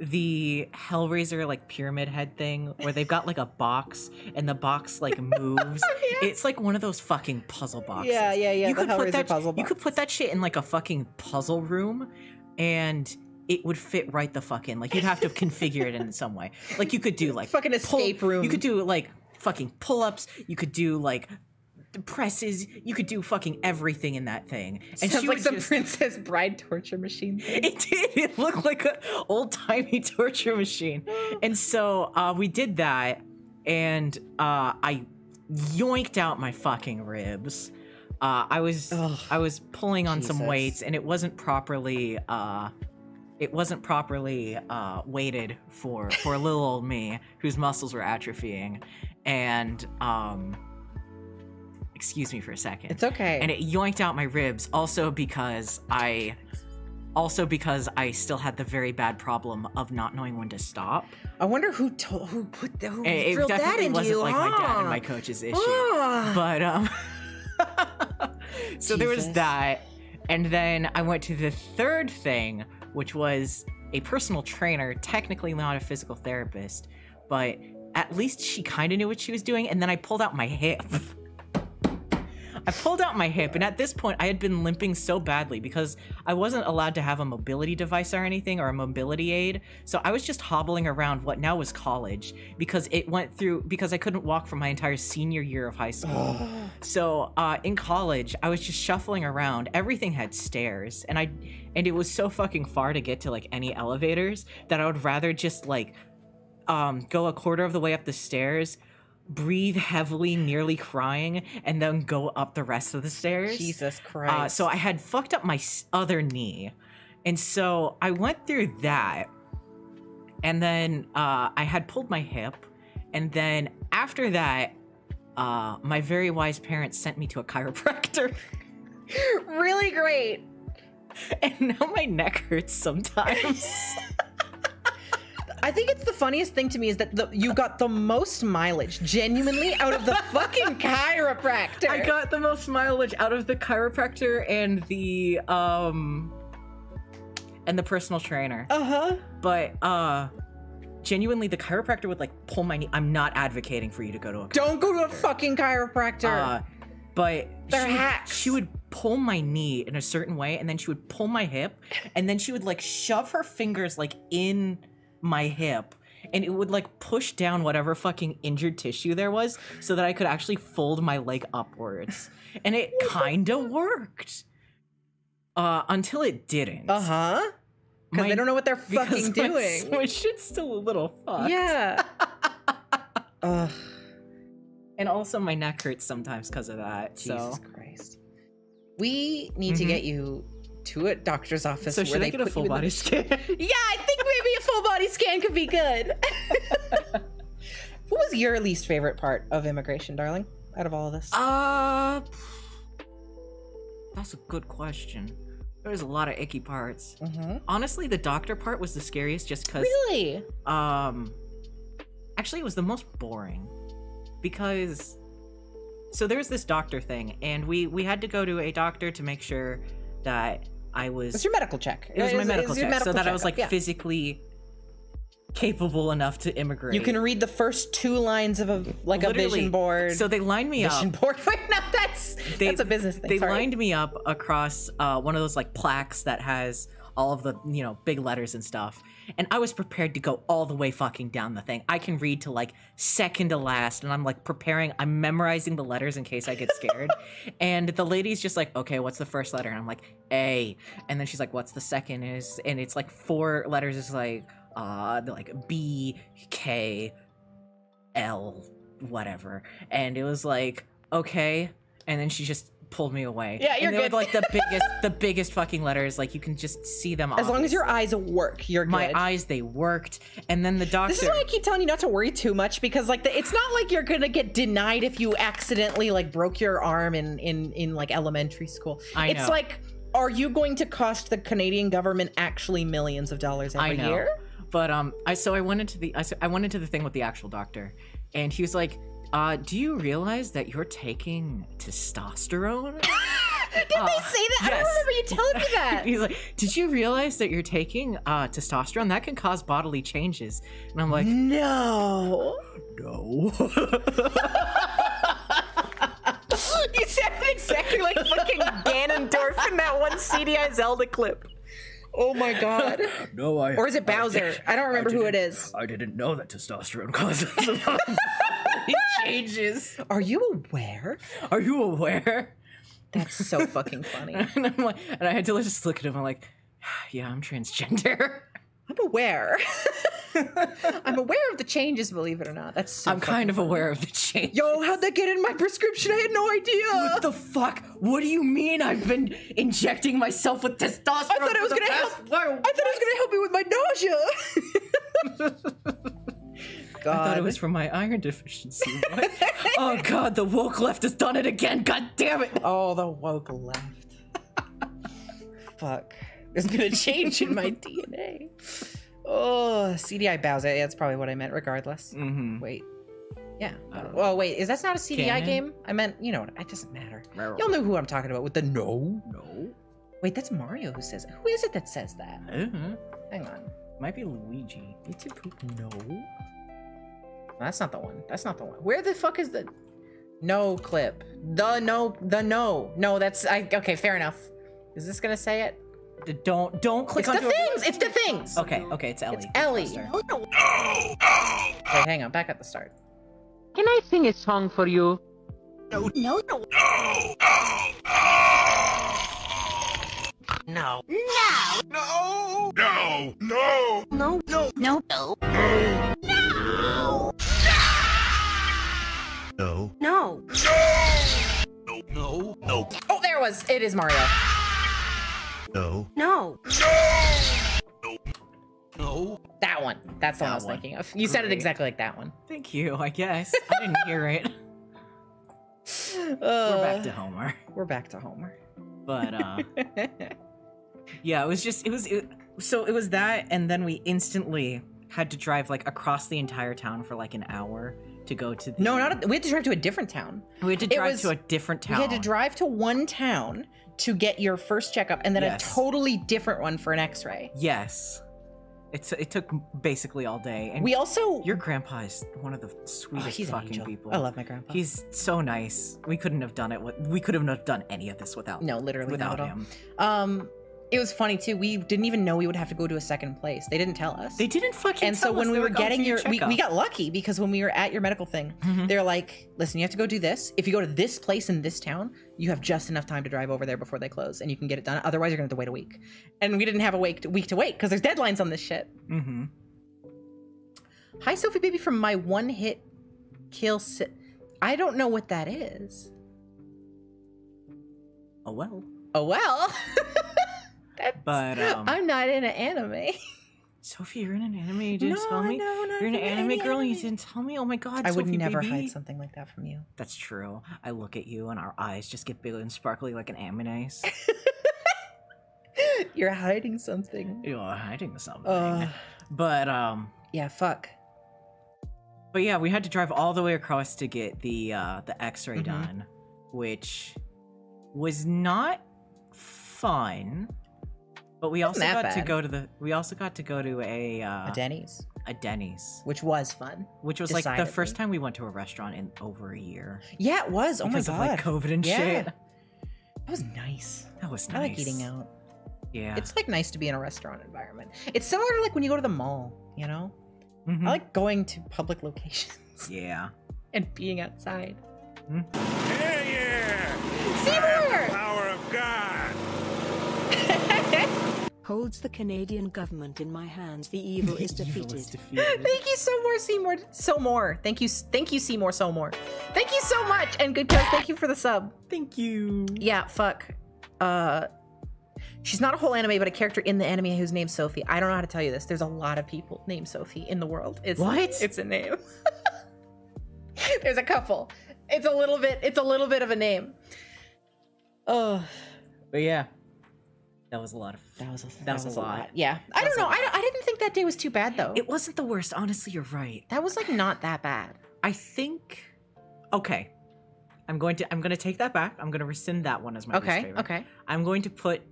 the Hellraiser like pyramid head thing where they've got like a box and the box like moves? It's like one of those fucking puzzle boxes. Yeah. You The could put Hellraiser that puzzle box. you could put that shit in like a fucking puzzle room and it would fit right the fuck in. Like you'd have to configure it in some way. Like you could do like Fucking escape room. You could do like fucking pull-ups. You could do like presses. You could do fucking everything in that thing. And Sounds she like would some just, Princess Bride torture machine thing. it did. It looked like an old-timey torture machine. And so we did that, and I yoinked out my fucking ribs. I was pulling on some Jesus. weights, and it wasn't properly weighted for little old me, whose muscles were atrophying, and excuse me for a second. It's okay. And it yoinked out my ribs, also because I still had the very bad problem of not knowing when to stop. I wonder who It drilled that definitely into wasn't you, like huh? my dad and my coach's issue. Ah. But so there was Jesus. that, and then I went to the third thing, which was a personal trainer, technically not a physical therapist, but at least she kind of knew what she was doing. And then I pulled out my hip. And at this point I had been limping so badly because I wasn't allowed to have a mobility device or anything, or a mobility aid. So I was just hobbling around what now was college, because I couldn't walk for my entire senior year of high school. So in college I was just shuffling around. Everything had stairs, and it was so fucking far to get to like any elevators that I would rather just like go a quarter of the way up the stairs, breathe heavily, nearly crying, and then go up the rest of the stairs. Jesus Christ. So I had fucked up my other knee, and so I went through that, and then I had pulled my hip, and then after that, my very wise parents sent me to a chiropractor. Really great. And now my neck hurts sometimes. I think it's the funniest thing to me is that you got the most mileage genuinely out of the fucking chiropractor. I got the most mileage out of the chiropractor and the personal trainer. Uh-huh. But genuinely the chiropractor would like pull my knee. I'm not advocating for you to go to a chiropractor. Don't go to a fucking chiropractor. But They're hacks. she would pull my knee in a certain way, and then she would pull my hip, and then she would like shove her fingers like in my hip, and it would like push down whatever fucking injured tissue there was so that I could actually fold my leg upwards. And it kind of worked. Until it didn't. Uh-huh. Because they don't know what they're fucking doing. My shit's still a little fucked. Yeah. Ugh. And also my neck hurts sometimes because of that. Jesus So Christ. We need to get you to a doctor's office where should they I get a put full you in body scan? Yeah, I think maybe a full body scan could be good. What was your least favorite part of immigration, darling? Out of all of this? That's a good question. There's a lot of icky parts. Mm-hmm. Honestly, the doctor part was the scariest just because Really? actually it was the most boring. Because so there's this doctor thing, and we had to go to a doctor to make sure that I was It's your medical check. it was my medical your check, so that I was like yeah. physically capable enough to immigrate. You can read the first two lines of a Literally. vision board. So they lined me vision up. board. Wait, no, that's a business thing. They Sorry. lined me up across one of those like plaques that has all of the, you know, big letters and stuff. And I was prepared to go all the way fucking down the thing. I can read to like second to last, and I'm like I'm memorizing the letters in case I get scared. And the lady's just like, okay, what's the first letter? And I'm like, A. And then she's like, what's the second is? And it's like 4 letters. It's like B, K, L, whatever. And it was like, okay. And then she just pulled me away. Yeah, you're and they good. were like the biggest fucking letters. Like you can just see them. As long as your eyes work, you're good. My eyes, they worked. And then the doctor. This is why I keep telling you not to worry too much, because like it's not like you're gonna get denied if you accidentally like broke your arm in like elementary school. I know. It's like, are you going to cost the Canadian government actually millions of dollars every year? But I went into the thing with the actual doctor, and he was like, do you realize that you're taking testosterone? Did they say that? I don't yes. remember you telling me that. He's like, did you realize that you're taking testosterone? That can cause bodily changes. And I'm like, No. no. You sounded exactly like fucking Ganondorf in that one CDI Zelda clip. Oh my god. No, Or is it Bowser? I don't remember who it is. I didn't know that testosterone causes bodily changes. Are you aware? Are you aware? That's so fucking funny. And I'm like, and I had to just look at him. I'm like, yeah, I'm transgender. I'm aware. I'm aware of the changes, believe it or not. That's so I'm kind of aware of the change. Yo, how'd that get in my prescription? I had no idea. What the fuck? What do you mean I've been injecting myself with testosterone? I thought it was gonna help. I thought it was gonna help me with my nausea. God. I thought it was from my iron deficiency. What? Oh god, the woke left has done it again. God damn it. Oh, the woke left. Fuck. There's been a change in my DNA. Oh, CDI Bowser. Yeah, that's probably what I meant, regardless. Mm-hmm. Wait. Yeah. Well, wait. Is that not a CDI Canon? game? I meant, you know, it doesn't matter. Y'all know who I'm talking about with the no. No. Wait, that's Mario who says it. Who is it that says that? Hang on. Might be Luigi. It's a poop. No. That's not the one. That's not the one. Where the fuck is the no clip? The no. No, that's okay, fair enough. Is this gonna say it? Don't click It's on the things! It's the things! Okay, it's Ellie. It's Ellie. Faster. Wait, hang on, back at the start. Can I sing a song for you? No. No. No. Oh, there it was. It is Mario. No. That one. That's the one I was one. thinking of. You said it Great. exactly like that one. Thank you, I guess. I didn't hear it. We're back to Homer. We're back to Homer. But yeah, it was that, and then we instantly had to drive like across the entire town for like an hour to go to the... No, we had to drive to a different town. We had to drive to a different town. We had to drive to one town to get your first checkup, and then Yes. a totally different one for an X-ray. Yes. It took basically all day. And We also... your grandpa is one of the sweetest he's an fucking angel. people. I love my grandpa. He's so nice. We couldn't have done it. We could have not done any of this without. No, literally without not at all. him. It was funny too. We didn't even know we would have to go to a second place. They didn't tell us. They didn't fucking. And so tell when us. we They were like, "Oh, getting do your we checkup." got lucky because when we were at your medical thing, Mhm. they're like, listen, you have to go do this. If you go to this place in this town, you have just enough time to drive over there before they close and you can get it done. Otherwise, you're going to have to wait a week. And we didn't have a week to wait because there's deadlines on this shit. Mm-hmm. Hi, Sophie Baby from my one hit kill. I don't know what that is. Oh well. Oh, well. But I'm not in an anime. Sophie, you're in an anime. You didn't tell me. No, You're an anime girl, and you didn't tell me. Oh my god, I would Sophie, never baby. hide something like that from you. That's true. I look at you, and our eyes just get big and sparkly like an anime's. You're hiding something. You're hiding something. But Yeah, fuck. But yeah, we had to drive all the way across to get the X-ray Mhm. done, which was not fun. But we also Wasn't that got to bad. go to a Denny's, Denny's, which was fun. which was like the Decidedly. first time we went to a restaurant in over a year Yeah, it was. Oh my because god. of like COVID and Yeah. shit. That was nice. That was nice. I like eating out. Yeah. It's like nice to be in a restaurant environment. It's similar to like when you go to the mall, you know? Mhm. I like going to public locations Yeah. and being outside. Hell yeah! Seymour! Power of God! Holds the Canadian government in my hands. The evil is defeated. Thank you so more, Seymour. So more. Thank you, Seymour. So more. Thank you so much. And good cuz, thank you for the sub. Thank you. Yeah, fuck. She's not a whole anime, but a character in the anime who's named Sophie. I don't know how to tell you this. There's a lot of people named Sophie in the world. What? It's a name. There's a couple. It's a little bit of a name. Oh, But yeah, that was a lot of. that was a lot. Yeah, I don't know. I didn't think that day was too bad though. It wasn't the worst. Honestly, you're right. That was like not that bad. I think. Okay. I'm going to take that back. I'm going to rescind that one as my least Okay. favorite. Okay. I'm going to put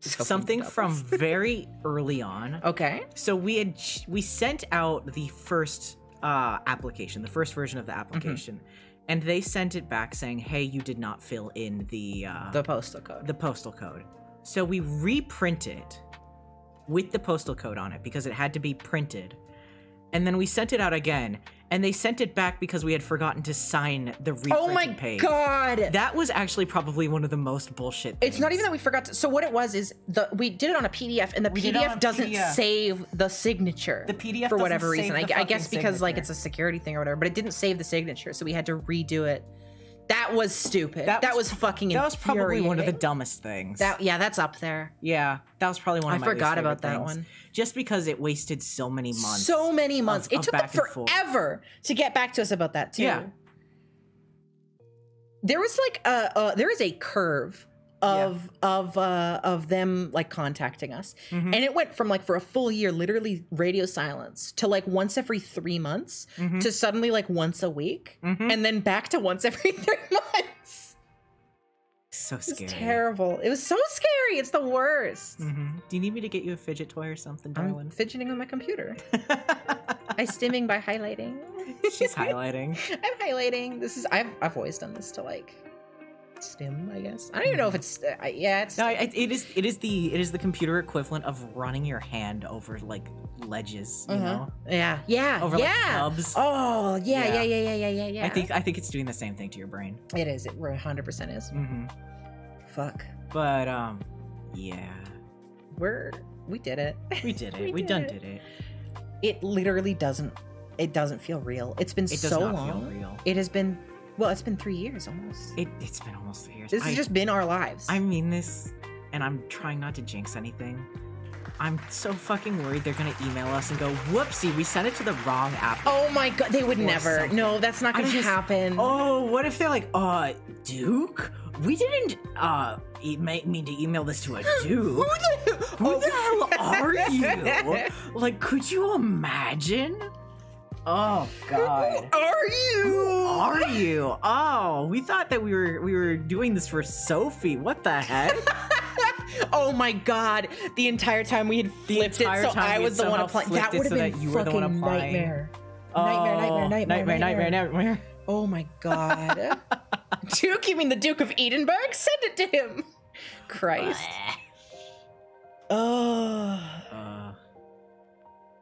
Soaking something doubles. from very early on. Okay. So we sent out the first application, the first version of the application, and they sent it back saying, "Hey, you did not fill in the postal code. the postal code." So we reprinted it with the postal code on it because it had to be printed. And then we sent it out again, and they sent it back because we had forgotten to sign the reprinted Oh my page. god! That was actually probably one of the most bullshit things. It's not even that we forgot to. So what it was is we did it on a PDF, and the We did it on PDF a doesn't PDF. save the signature. The PDF for doesn't whatever save reason. the I guess fucking because like signature. it's a security thing or whatever, but it didn't save the signature, so we had to redo it. That was stupid. That was fucking. That was probably one of the infuriating. dumbest things. That's up there. Yeah, that was probably one of I my forgot least about favorite that things. one. Just because it wasted so many months. So many months. of It took them back and forth. forever to get back to us about that too. Yeah. There was like there is a curve of them like contacting us, and it went from like for a full year, literally radio silence, to like once every 3 months, to suddenly like once a week, and then back to once every 3 months. So It's scary. terrible. It was so scary. It's the worst. Do you need me to get you a fidget toy or something, I'm darling? fidgeting on my computer. I stimming by highlighting. She's highlighting. I'm highlighting. This is I've always done this to like stim, I guess. I don't even know if it's yeah, it's No, it is the computer equivalent of running your hand over like ledges, you know? yeah, Over, like, yeah. nubs. Oh, yeah. I think it's doing the same thing to your brain. it is. It 100% is. Fuck. But yeah, We did it. we did it. We we did done it. did it. It literally doesn't. It doesn't feel real. It's been It does so not long. feel real. It has been. Well, it's been 3 years almost. It's been almost 3 years. This has just been our lives. I mean this, and I'm trying not to jinx anything. I'm so fucking worried they're gonna email us and go, "Whoopsie, we sent it to the wrong app." Oh my god, they would Or never. something. No, that's not gonna happen. Oh, what if they're like, Duke? We didn't mean to email this to a Duke. Who the hell are you? Like, could you imagine? Oh god. Are you? Who are you? Oh, we thought that we were doing this for Sophie. What the heck? Oh my god! The entire time we had flipped it, entire so time I we was had the one somehow applying. flipped That it would have so been that you were the one fucking applying. nightmare. Oh, Nightmare. Oh my god! Duke, you mean the Duke of Edinburgh? Send it to him. Christ. Oh.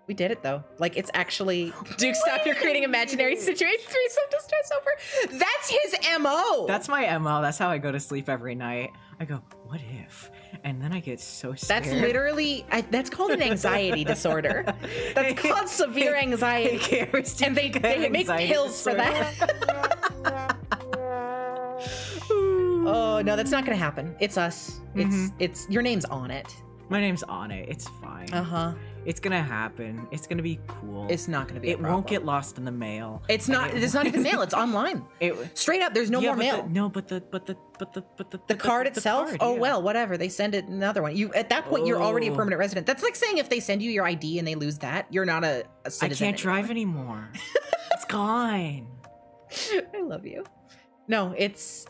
We did it though. Like it's actually Duke. Stop! You're creating imaginary situations for yourself to stress over. That's his MO. That's my MO. That's how I go to sleep every night. I go, what if? And then I get so scared. That's literally, that's called an anxiety disorder. That's called severe anxiety. And they make pills for that. Oh, no, that's not going to happen. It's us. It's your name's on it. My name's on it. It's fine. Uh-huh. It's gonna happen. It's gonna be cool. It's not going to be a It won't get lost in the mail. It's not, it's not even mail. It's online. Straight up, there's no more mail. The card itself? Oh, well, whatever. They send it another one. You At that point, you're already a permanent resident. That's like saying if they send you your ID and they lose that, you're not a citizen. I can't drive anymore. It's gone. I love you. No, it's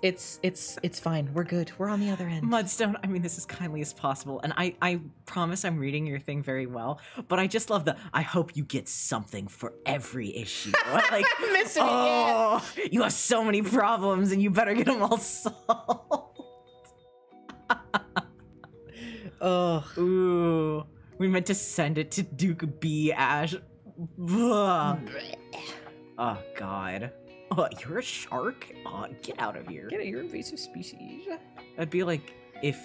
fine. We're good. We're on the other end. Mudstone, I mean this as kindly as possible, and I promise I'm reading your thing very well, but I just love I hope you get something for every issue. Like, I'm missing it. You have so many problems and you better get them all solved. Ugh. Ooh. We meant to send it to Duke B. Ash. Ugh. Oh, God. Oh, you're a shark? Oh, get out of here. Get it, you're invasive species. That'd be like if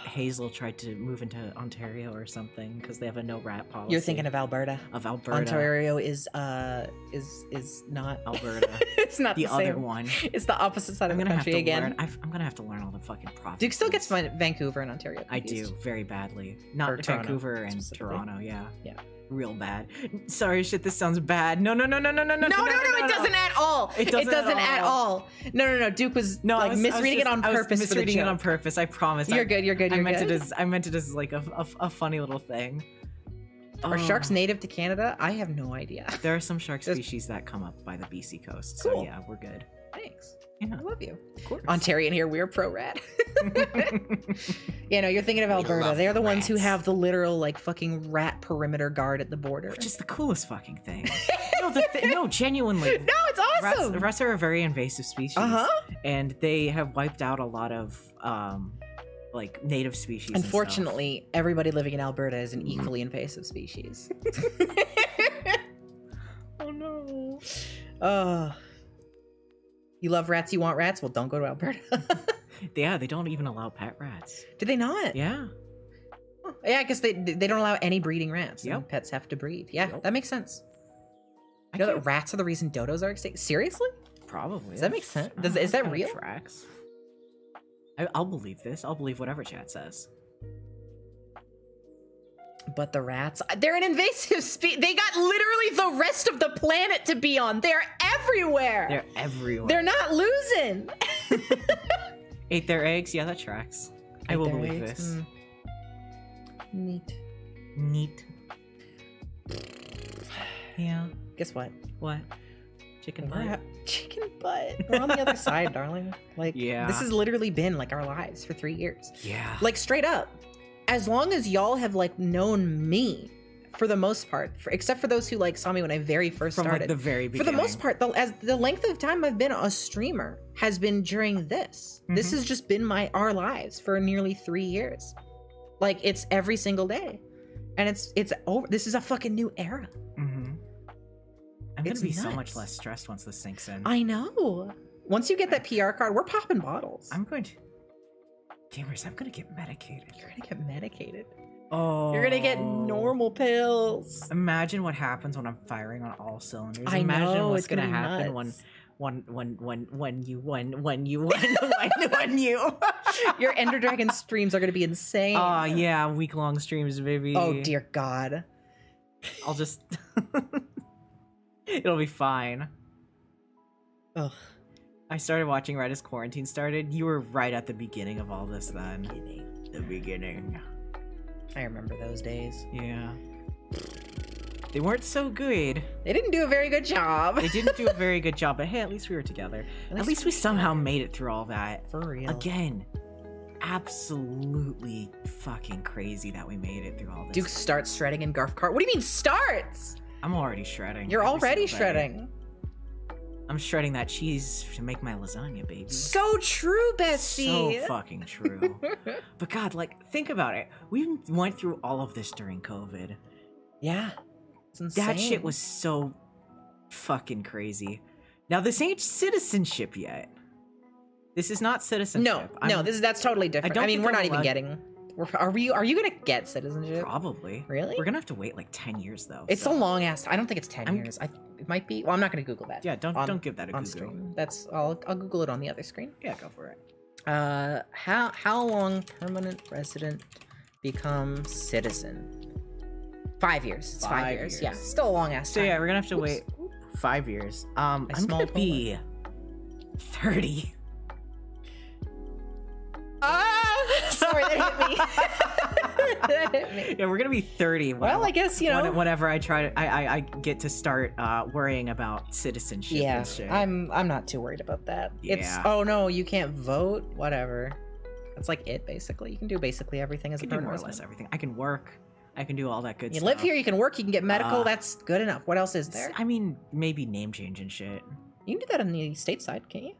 Hazel tried to move into Ontario or something because they have a no rat policy. You're thinking of Alberta. Of Alberta. Ontario is not Alberta. It's not the other same. one. It's the opposite side of the country again. I'm gonna have to learn all the fucking provinces. Duke still gets Vancouver and Ontario I confused. do very badly. Or Not Toronto, Vancouver and specifically. Toronto. Yeah. Yeah. Real bad. Sorry, shit. This sounds bad. No. No, it doesn't at all. It doesn't at all. No. Duke was misreading it on purpose. Misreading for the it joke. on purpose. I promise. You're good. I meant it as like a funny little thing. Are sharks native to Canada? I have no idea. There are some shark species that come up by the BC coast. So Cool. yeah, we're good. Thanks. Yeah. I love you. Of course. Ontarian here, we're pro rat. You know, you're thinking of Alberta. love They're the ones who rats. have the literal like fucking rat perimeter guard at the border. Which is the coolest fucking thing. No, genuinely. No, it's awesome. Rats are a very invasive species. Uh-huh. And they have wiped out a lot of like native species. and stuff. Unfortunately, everybody living in Alberta is an equally invasive species. Oh no. You love rats, you want rats? Well, don't go to Alberta. Yeah, they don't even allow pet rats. Do they not? Yeah. Yeah, I guess they don't allow any breeding rats. and Yep. Pets have to breed. Yeah, Yep. that makes sense. I You know that can't- rats are the reason dodos are extinct? Seriously? Probably. Does that make sense? I don't Is know, that kinda real? Tracks. I'll believe this. I'll believe whatever chat says. But the rats, they're an invasive species. They got literally the rest of the planet to be on. They're everywhere. They're everywhere. They're not losing. Ate their eggs? Yeah, that tracks. I will believe this. Neat. Neat. Yeah. Guess what? What? Chicken We're butt? at chicken butt. We're on the other side, darling. Like, Yeah. this has literally been like our lives for 3 years. Yeah. Like, straight up. As long as y'all have like known me, for the most part, except for those who like saw me when I very first From started. like the very For beginning. the most part, the length of time I've been a streamer has been during this. This Mm-hmm. has just been our lives for nearly 3 years. Like, it's every single day, and it's over. This is a fucking new era. Mm-hmm. I'm gonna It's be so nuts. much less stressed once this sinks in. I know. Once you get that PR card, we're popping bottles. I'm going to. Gamers, I'm gonna get medicated. You're gonna get medicated. Oh. You're gonna get normal pills. Imagine what happens when I'm firing on all cylinders. I Imagine know, what's it's gonna gonna be happen nuts. when you Your Ender Dragon streams are gonna be insane. Oh yeah, week-long streams, baby. Oh dear God. I'll just it'll be fine. Ugh. I started watching right as quarantine started. You were right at the beginning of all this then. The beginning. I remember those days. Yeah. They weren't so good. They didn't do a very good job. They didn't do a very good job, but hey, at least we were together. At least we somehow made it through all that. For real. Again, absolutely fucking crazy that we made it through all this. Duke starts shredding in Garf Cart. What do you mean starts? I'm already shredding. You're every already single day. shredding. I'm shredding that cheese to make my lasagna, baby. So true, Bessie. So fucking true. But God, like, think about it. We went through all of this during COVID. Yeah. It's insane. That shit was so fucking crazy. Now, this ain't citizenship yet. This is not citizenship. No, that's totally different. don't I mean, think we're I'm not even allowed- getting. Are you gonna get citizenship? Probably. Really? We're gonna have to wait like 10 years though. It's so. a long ass. I don't think it's 10 I'm- years. It might be. Well, I'm not gonna Google that. Yeah, don't give that a on Google. stream. That's I'll Google it on the other screen. Yeah, go for it. How long permanent resident become citizen? 5 years. It's 5 5 years. years. Yeah, still a long ass So time. yeah, we're gonna have to Oops. wait 5 years. I'm small gonna be 30. Sorry, that hit me. That hit me. Yeah, we're gonna be 30. Well, I guess you know. Whenever I try to, I get to start worrying about citizenship Yeah, and shit. I'm not too worried about that. It's Yeah. oh no, you can't vote. Whatever. That's like it basically. You can do basically everything as I a can do permanent more or less resident. everything. I can work. I can do all that good You stuff. live here, you can work, you can get medical. Uh, That's good enough. What else is there? I mean, maybe name change and shit. You can do that on the state side, can't you?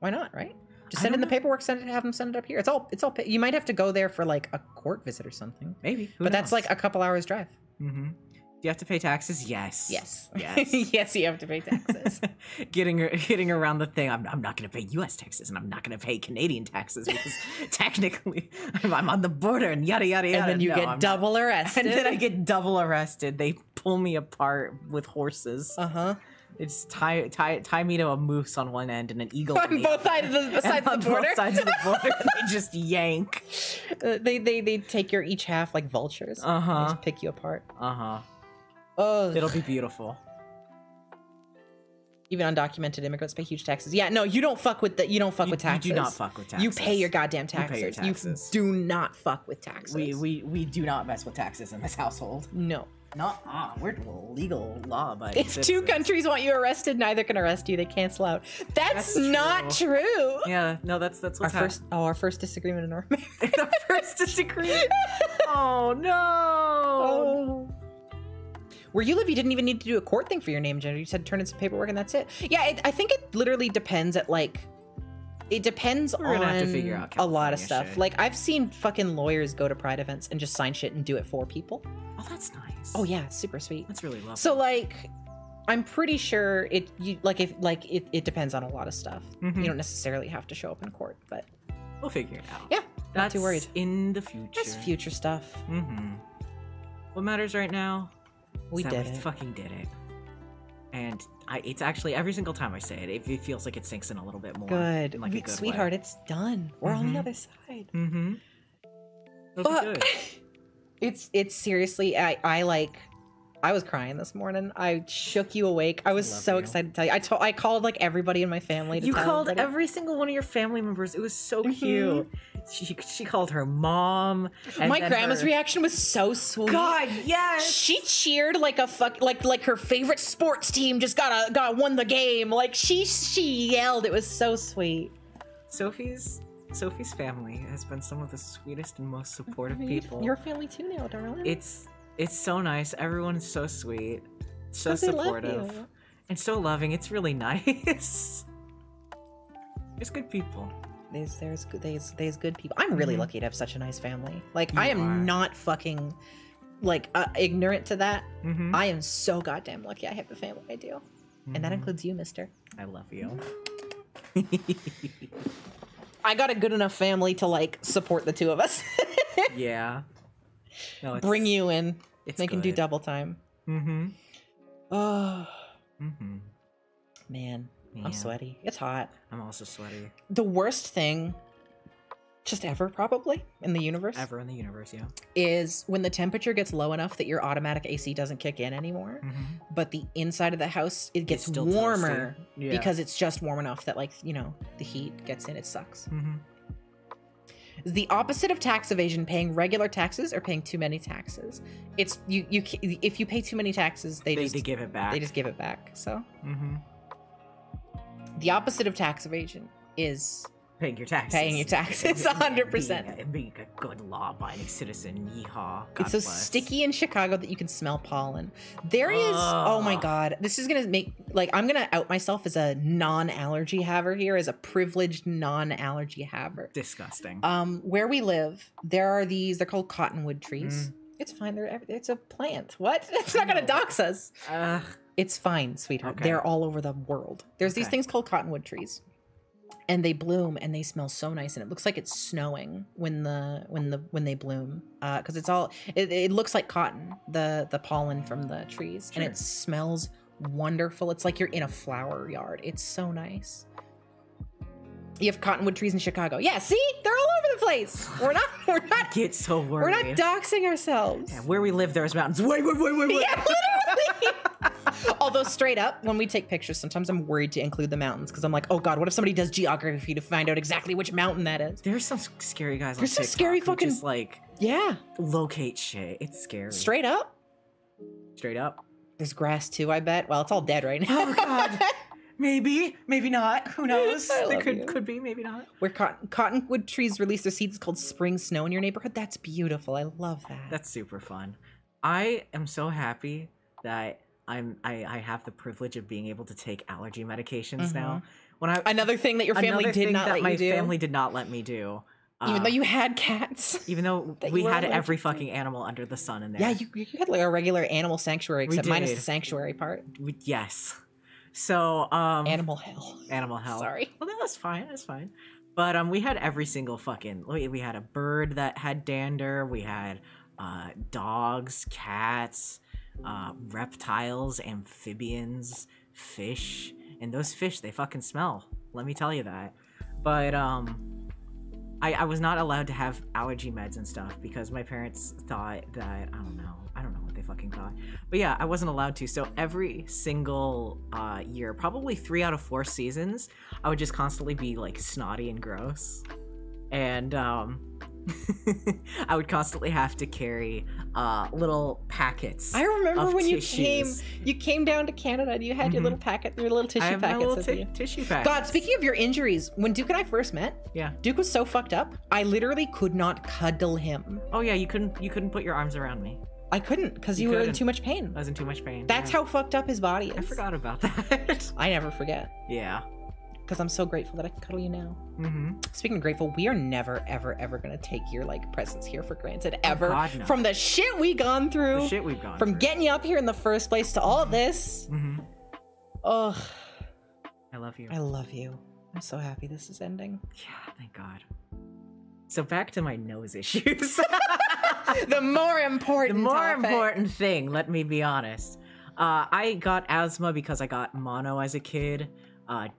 Why not? Right? Just I send in don't the know. paperwork. Send it. Have them send it up here. It's all. You might have to go there for like a court visit or something. Maybe. Who But that's knows? like a couple hours drive. Mm-hmm. Do you have to pay taxes? Yes. Yes. Yes. Yes, you have to pay taxes. Getting around the thing. I'm not going to pay U.S. taxes, and I'm not going to pay Canadian taxes because technically I'm on the border and yada yada yada. And then you No, get I'm double not. arrested. And then I get double arrested. They pull me apart with horses. Uh-huh. They just tie me to a moose on one end and an eagle On the both other. sides of the And on border. both sides of the border, they just yank. They take your each half like vultures. They Uh-huh. just pick you apart. Uh-huh. Oh, It'll be beautiful. even undocumented immigrants pay huge taxes. Yeah, no, you don't fuck with You taxes. do not fuck with taxes. You pay your goddamn You pay your taxes. You taxes. do not fuck with taxes. We do not mess with taxes in this household. No. We're legal law-abiding If two countries want you arrested, neither can arrest you. They cancel out. That's not true. Yeah, no, that's what's Our first disagreement in North America. Our first disagreement. Oh no. Oh. Where you live, you didn't even need to do a court thing for your name, Jenna. You said turn in some paperwork and that's it. Yeah, I think it literally depends at like. It depends We're gonna on have to figure out a lot of California stuff. shit. Like I've seen fucking lawyers go to Pride events and just sign shit and do it for people. Oh, that's nice. Oh yeah, it's super sweet. That's really lovely. So like, I'm pretty sure it depends on a lot of stuff. Mhm. You don't necessarily have to show up in court, but we'll figure it out. yeah, That's not too worried. in the future. That's future stuff. Mm-hmm. What matters right now? We is that did we it. fucking did it. And it's actually every single time I say it, it feels like it sinks in a little bit more. Good, in like a good sweetheart. way. It's done. We're on Mhm. the other side. Mm-hmm. Fuck. It's seriously. I was crying this morning. I shook you awake. I was Love so you. excited to tell you. I called like everybody in my family. To You tell called everybody. every single one of your family members. It was so Mhm. cute. She called her mom. And My then grandma's her... reaction was so sweet. God, yes. She cheered like a like her favorite sports team just got won the game. Like she yelled. It was so sweet. Sophie's family has been some of the sweetest and most supportive people. Your family too now, darling. It's so nice. Everyone's so sweet, so 'Cause they love supportive, you. and so loving. It's really nice. There's good people. There's good people. I'm really Mhm. lucky to have such a nice family. Like You I am are. not fucking like ignorant to that. Mm-hmm. I am so goddamn lucky I have the family I do. And that includes you, mister. I love you. I got a good enough family to like support the two of us. Yeah. No, Bring you in. It's They can do good. double time. Mm-hmm. Oh, Mm-hmm. man. Yeah. I'm sweaty. It's hot. I'm also sweaty. The worst thing just ever probably in the universe Ever in the universe, yeah. is when the temperature gets low enough that your automatic AC doesn't kick in anymore, Mm-hmm. but the inside of the house it gets still warmer toasty. Yeah. because it's just warm enough that like, you know, the heat gets in. It sucks. Mm-hmm. Is the opposite of tax evasion paying regular taxes or paying too many taxes. It's if you pay too many taxes, they They give it back. they just give it back. So Mm-hmm. the opposite of tax evasion is Paying your taxes. Paying your taxes, 100%. Being a good law-abiding citizen. Yeehaw. God it's so bless. sticky in Chicago that you can smell pollen. There is, oh my Ugh. God, this is gonna make, like, I'm gonna out myself as a non-allergy haver here, as a privileged non-allergy haver. Disgusting. Where we live, there are these, they're called cottonwood trees. It's fine, it's a plant. What? It's not gonna dox us. It's fine, sweetheart. Okay. They're all over the world. There's these Okay. things called cottonwood trees. And they bloom and they smell so nice, and it looks like it's snowing when they bloom, because it looks like cotton, the pollen from the trees, and it smells wonderful. It's like you're in a flower yard. It's so nice. You have cottonwood trees in Chicago. Yeah, see, they're all over the place. We're not Get so worried. we're not doxing ourselves. Yeah, where we live, there's mountains. Wait. Yeah, literally. Although straight up, when we take pictures, sometimes I'm worried to include the mountains because I'm like, oh God, what if somebody does geography to find out exactly which mountain that is? There's some scary guys on There's some TikTok scary who fucking- just like Yeah, locate shit. It's scary. straight up. Straight up. There's grass too, I bet. Well, it's all dead right now. Oh God. Maybe not. Who knows? I There love you. could be, maybe not. Where cottonwood trees release their seeds, it's called spring snow in your neighborhood. That's beautiful. I love that. That's super fun. I am so happy that I have the privilege of being able to take allergy medications now. When Another thing that your family another did thing not that let my you do. family did not let me do. Even though you had cats. even though that we you were had allergic every to. fucking animal under the sun in there. Yeah, you had like a regular animal sanctuary, except minus did. the sanctuary part. Yes. So Animal hell. animal health. Sorry. Well, that was fine. That's fine. But we had every single fucking. We had a bird that had dander. We had dogs, cats, reptiles, amphibians, fish, and those fish, they fucking smell. Let me tell you that. But I was not allowed to have allergy meds and stuff because my parents thought that I don't know what they fucking thought. But yeah, I wasn't allowed to. So every single year, probably 3 out of 4 seasons, I would just constantly be like snotty and gross. And I would constantly have to carry little packets. I remember of when tissues. you came down to Canada and you had your little packet, your little tissue I have my packets. little with you. tissue packets. God, speaking of your injuries, when Duke and I first met, Yeah. Duke was so fucked up. I literally could not cuddle him. Oh yeah, you couldn't put your arms around me. I couldn't because You you were in couldn't. too much pain. I was in too much pain. That's yeah. how fucked up his body is. I forgot about that. I never forget Yeah. because I'm so grateful that I can cuddle you now. Mm-hmm. Speaking of grateful, we are never, ever, ever gonna take your like presence here for granted ever. God, no. From the shit we gone through, The shit we've gone from through. getting you up here in the first place to all this. Mm-hmm. Ugh, I love you. I love you. I'm so happy this is ending. Yeah, thank God. So back to my nose issues. The more The important, more topic. important thing, let me be honest. I got asthma because I got mono as a kid.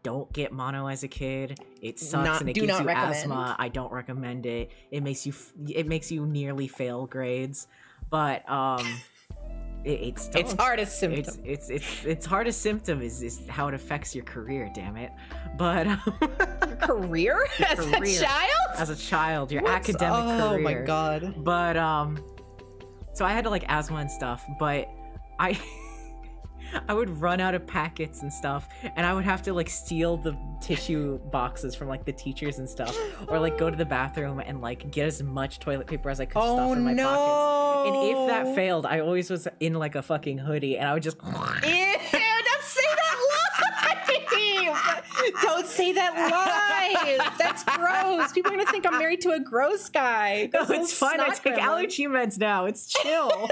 Don't get mono as a kid. It sucks and it Do gives not you recommend. asthma. I don't recommend it. It makes you nearly fail grades. But it's It's hardest symptom. It's hardest symptom is how it affects your career. Damn it! But Your career as career. a child. as a child, your What's- academic oh career. my god. But so I had to like asthma and stuff, but I I would run out of packets and stuff, and I would have to like steal the tissue boxes from like the teachers and stuff, or like go to the bathroom and like get as much toilet paper as I could Oh stuff in my no. pockets. And if that failed, I always was in like a fucking hoodie, and I would just Ew, don't say that live! Don't say that live! That's gross. People are gonna think I'm married to a gross guy. no, Those little it's fine. I snot take gremlins. allergy meds now. It's chill.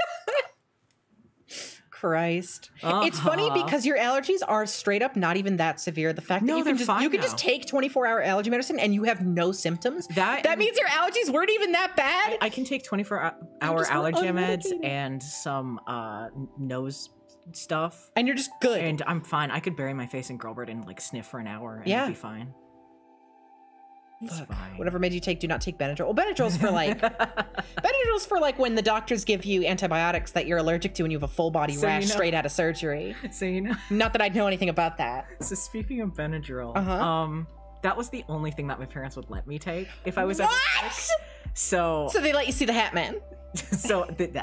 Christ. It's funny Uh-huh. because your allergies are straight up not even that severe. The fact that No, you they're can fine just now. take 24-hour allergy medicine and you have no symptoms. That means your allergies weren't even that bad. I can take 24-hour just allergy meds unmedicated. and some nose stuff, And you're just good. and I'm fine. I could bury my face in Gilbert and like sniff for an hour and Yeah. it'd be fine. It's Fuck. fine. Whatever meds you take, do not take Benadryl. Well, Benadryl's for like Benadryl's for like when the doctors give you antibiotics that you're allergic to and you have a full body So rash you know- straight out of surgery. So you know. Not that I'd know anything about that. So speaking of Benadryl, Uh-huh. that was the only thing that my parents would let me take if I was ever What? sick. So So they let you see the Hat Man.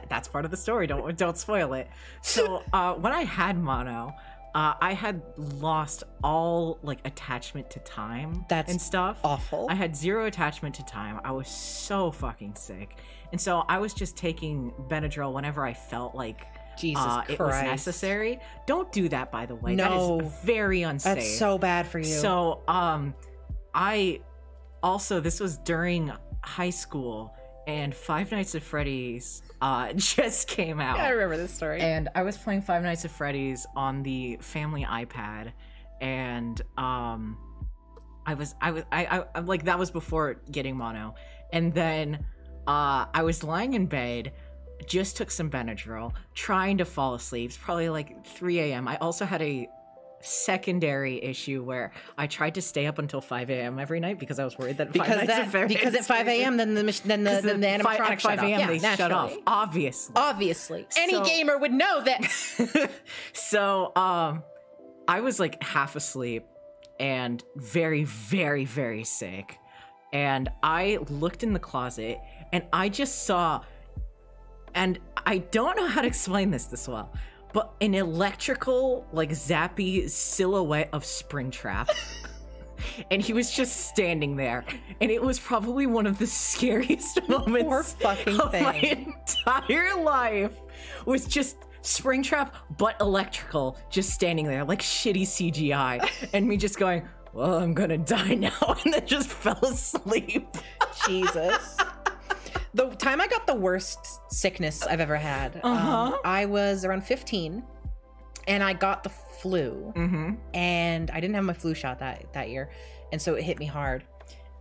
that's part of the story. Don't spoil it. So when I had mono, I had lost all like attachment to time That's and stuff. Awful. I had zero attachment to time. I was so fucking sick, and so I was just taking Benadryl whenever I felt like Jesus it was Christ. necessary. Don't do that, by the way. No. That is very unsafe. That's so bad for you. So, I also, this was during high school, and Five Nights at Freddy's just came out. I remember this story. And I was playing Five Nights at Freddy's on the family iPad, and I like, that was before getting mono. And then I was lying in bed, just took some Benadryl, trying to fall asleep. It's probably like 3 a.m. I also had a secondary issue where I tried to stay up until 5 a.m. every night because I was worried that because at 5 a.m. then the animatronic at 5 a.m. shut off. they Yeah, shut off. naturally. Obviously. Any So- gamer would know that. So I was like half asleep and very, very, very sick. And I looked in the closet and I just saw, and I don't know how to explain this well, but an electrical, like zappy silhouette of Springtrap. And he was just standing there. And it was probably one of the scariest moments Poor fucking of my thing. entire life. Was just Springtrap, but electrical, just standing there like shitty CGI. And me just going, well, I'm gonna die now. And then just fell asleep. Jesus. The time I got the worst sickness I've ever had, I was around 15 and I got the flu and I didn't have my flu shot that year. And so it hit me hard.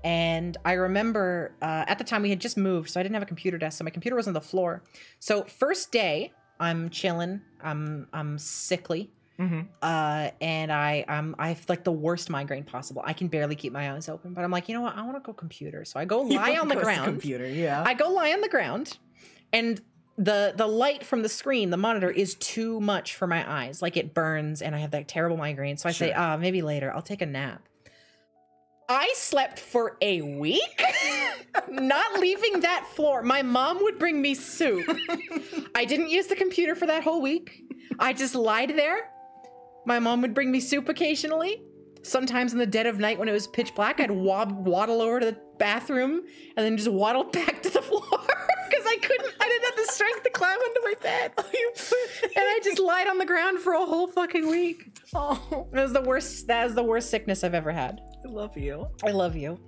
And I remember at the time we had just moved, so I didn't have a computer desk. So my computer was on the floor. So first day, I'm chilling. I'm sickly. And I have like the worst migraine possible. I can barely keep my eyes open, but I'm like, you know what? I want to go computer. So I go lie on the ground. Computer, yeah. I go lie on the ground, and the light from the screen, the monitor, is too much for my eyes. Like it burns, and I have that terrible migraine. So I say, maybe later. I'll take a nap. I slept for a week. Not leaving that floor. My mom would bring me soup. I didn't use the computer for that whole week. I just lied there. My mom would bring me soup occasionally. Sometimes in the dead of night when it was pitch black, I'd waddle over to the bathroom and then just waddle back to the floor because I didn't have the strength to climb into my bed. And I just lied on the ground for a whole fucking week. Oh, That was the worst sickness I've ever had. I love you. I love you.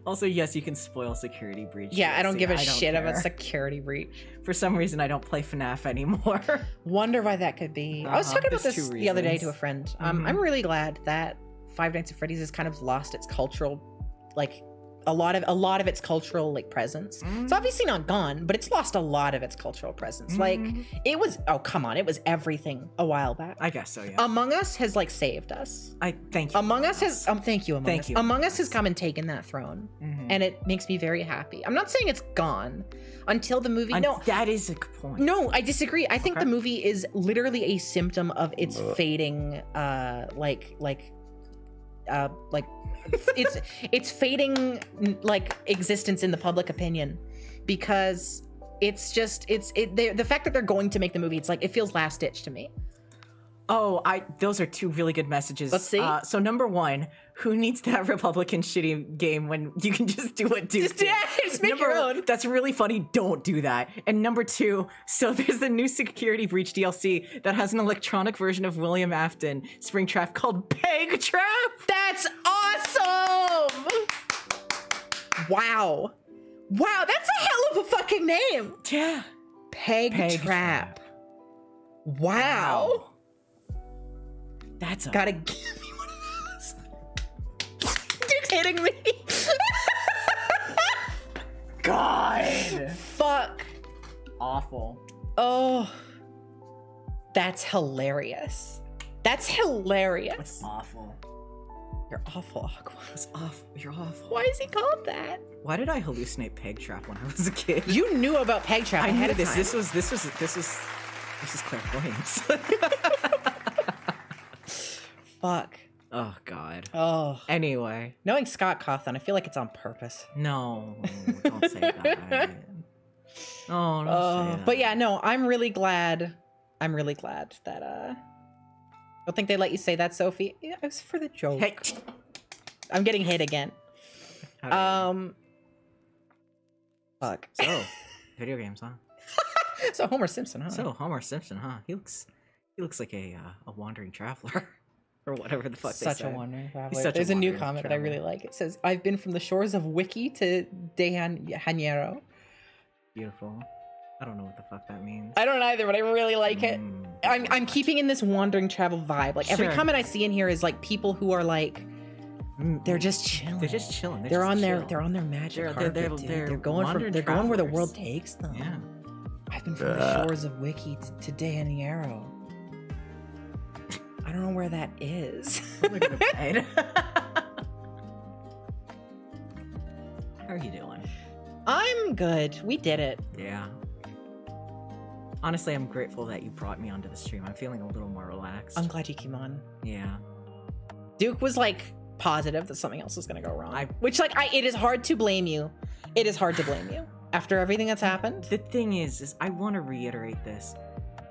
Also, yes, you can spoil security breach. Yeah, I don't DLC. give a don't shit about care. security breach. For some reason, I don't play FNAF anymore. Wonder why that could be. I was talking about There's this two the other day reasons. to a friend. I'm really glad that Five Nights at Freddy's has kind of lost its cultural, like, a lot of its cultural like presence. It's obviously not gone, but it's lost a lot of its cultural presence. Like it was, oh come on, it was everything a while back. I guess so, yeah. Among Us has like saved us. I thank you. Among Us has thank you, Among Thank Us. you, Among Us has come and taken that throne, and it makes me very happy. I'm not saying it's gone until the movie. No, that is a good point. no, I disagree. I think Okay. the movie is literally a symptom of its fading, it's fading like existence in the public opinion, because it's just the fact that they're going to make the movie, it's like it feels last ditch to me. Oh, those are two really good messages. Let's see. So number one, who needs that Republican shitty game when you can just do what Duke did? Just make your own. That's really funny. Don't do that. And number two, so there's a new security breach DLC that has an electronic version of William Afton Springtrap called Peg Trap. That's awesome! Wow, that's a hell of a fucking name. Yeah. Peg Trap. Wow. That's a Gotta give me one of those. Duke's hitting me. God. Fuck. Awful. Oh, that's hilarious. That's hilarious. That's awful. You're awful, Aqua. That's awful. You're awful. Why is he called that? Why did I hallucinate Peg Trap when I was a kid? You knew about Peg Trap I ahead knew of this. time. This is clairvoyance. Fuck. Oh God. Oh. Anyway, Knowing Scott Cawthon, I feel like it's on purpose. no, don't say that. No, don't say that. But yeah, no, I'm really glad that I don't think they let you say that, Sophie. Yeah, it was for the joke. Hey. I'm getting hit again. Fuck. So, video games, huh? So Homer Simpson, huh? So Homer Simpson, huh? He looks like a wandering traveler, or whatever the fuck they Such said. a wandering traveler. He's such a There's a new wandering comment that I really traveler. like. It says, "I've been from the shores of Wiki to De Janeiro." Beautiful. I don't know what the fuck that means. I don't either, but I really like it. I'm keeping in this wandering travel vibe. Like every Sure. comment I see in here is like people who are like, they're just chilling. They're just chilling. They're just on their chill. they're on their magic They're- carpet, they're- dude. they're They're going wandering where the travelers. world takes them. Yeah. I've been from the shores of Wiki to De Janeiro. I don't know where that is. I'm gonna go to bed. How are you doing? I'm good. We did it. Yeah. Honestly, I'm grateful that you brought me onto the stream. I'm feeling a little more relaxed. I'm glad you came on. Yeah. Duke was like positive that something else was going to go wrong. I- Which like it is hard to blame you. It is hard to blame you after everything that's happened. The thing is I want to reiterate this.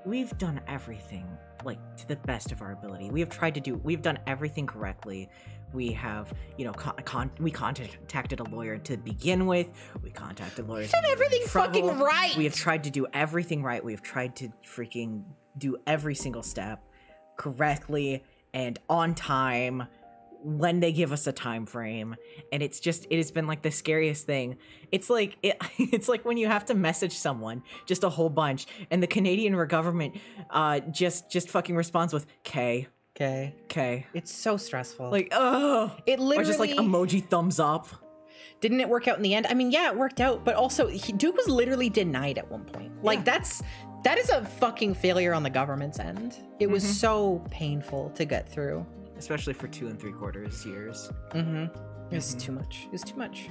We've done everything like to the best of our ability. We've done everything correctly. We have, we contacted a lawyer to begin with. We contacted lawyers. Done when we were in everything trouble. fucking right. We have tried to do everything right. We have tried to freaking do every single step correctly and on time when they give us a time frame. And it has been like the scariest thing. It's like it's like when you have to message someone just a whole bunch and the Canadian government just fucking responds with K. Okay. It's so stressful. Like, oh, it literally or just like emoji thumbs up. Didn't it work out in the end? I mean, yeah, it worked out, but also Duke was literally denied at one point. Like that is a fucking failure on the government's end. It was so painful to get through. Especially for 2 3/4 years. It was too much. It was too much.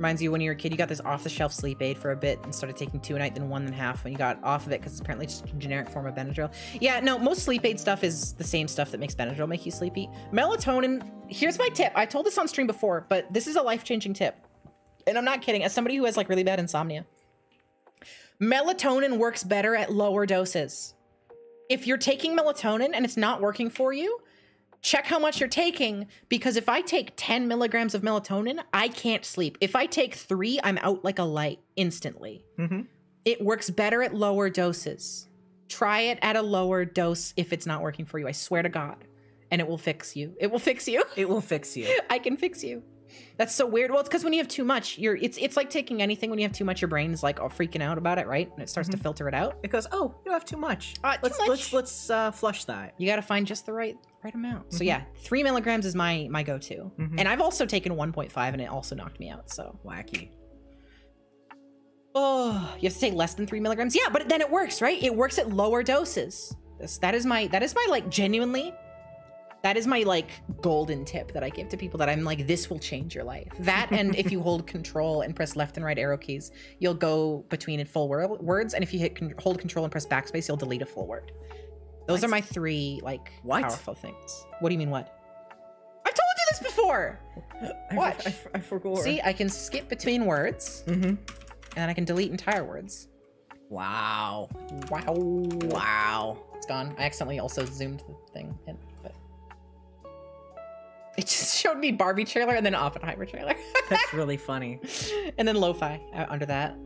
Reminds you when you were a kid, you got this off-the-shelf sleep aid for a bit and started taking 2 a night, then 1 and a half when you got off of it because it's apparently just a generic form of Benadryl. Yeah, no, most sleep aid stuff is the same stuff that makes Benadryl make you sleepy. Melatonin, here's my tip. I told this on stream before, but this is a life-changing tip. And I'm not kidding. As somebody who has like really bad insomnia, melatonin works better at lower doses. If you're taking melatonin and it's not working for you, check how much you're taking, because if I take 10 milligrams of melatonin, I can't sleep. If I take 3, I'm out like a light instantly. It works better at lower doses. Try it at a lower dose if it's not working for you. I swear to God. And it will fix you. It will fix you. It will fix you. I can fix you. That's so weird. Well, it's because when you have too much, it's like taking anything. When you have too much, your brain's like all freaking out about it, right? And it starts to filter it out. It goes, oh, you have too much. Let's flush that. You got to find just the right amount. So yeah, 3 milligrams is my go-to. And I've also taken 1.5 and it also knocked me out. So Wacky. oh, you have to take less than 3 milligrams. Yeah, but then it works, right? It works at lower doses. That is my like genuinely. That is my like golden tip that I give to people that I'm like, this will change your life. That, and if you hold control and press left and right arrow keys, you'll go between in full words. And if you hold control and press backspace, you'll delete a full word. Those are my 3 like powerful things. What do you mean what? I've told you this before. What? I forgot. See, I can skip between words and I can delete entire words. Wow. Wow. Wow. It's gone. I accidentally also zoomed the thing in, but it just showed me Barbie trailer and then Oppenheimer trailer. That's really funny. And then lo-fi under that.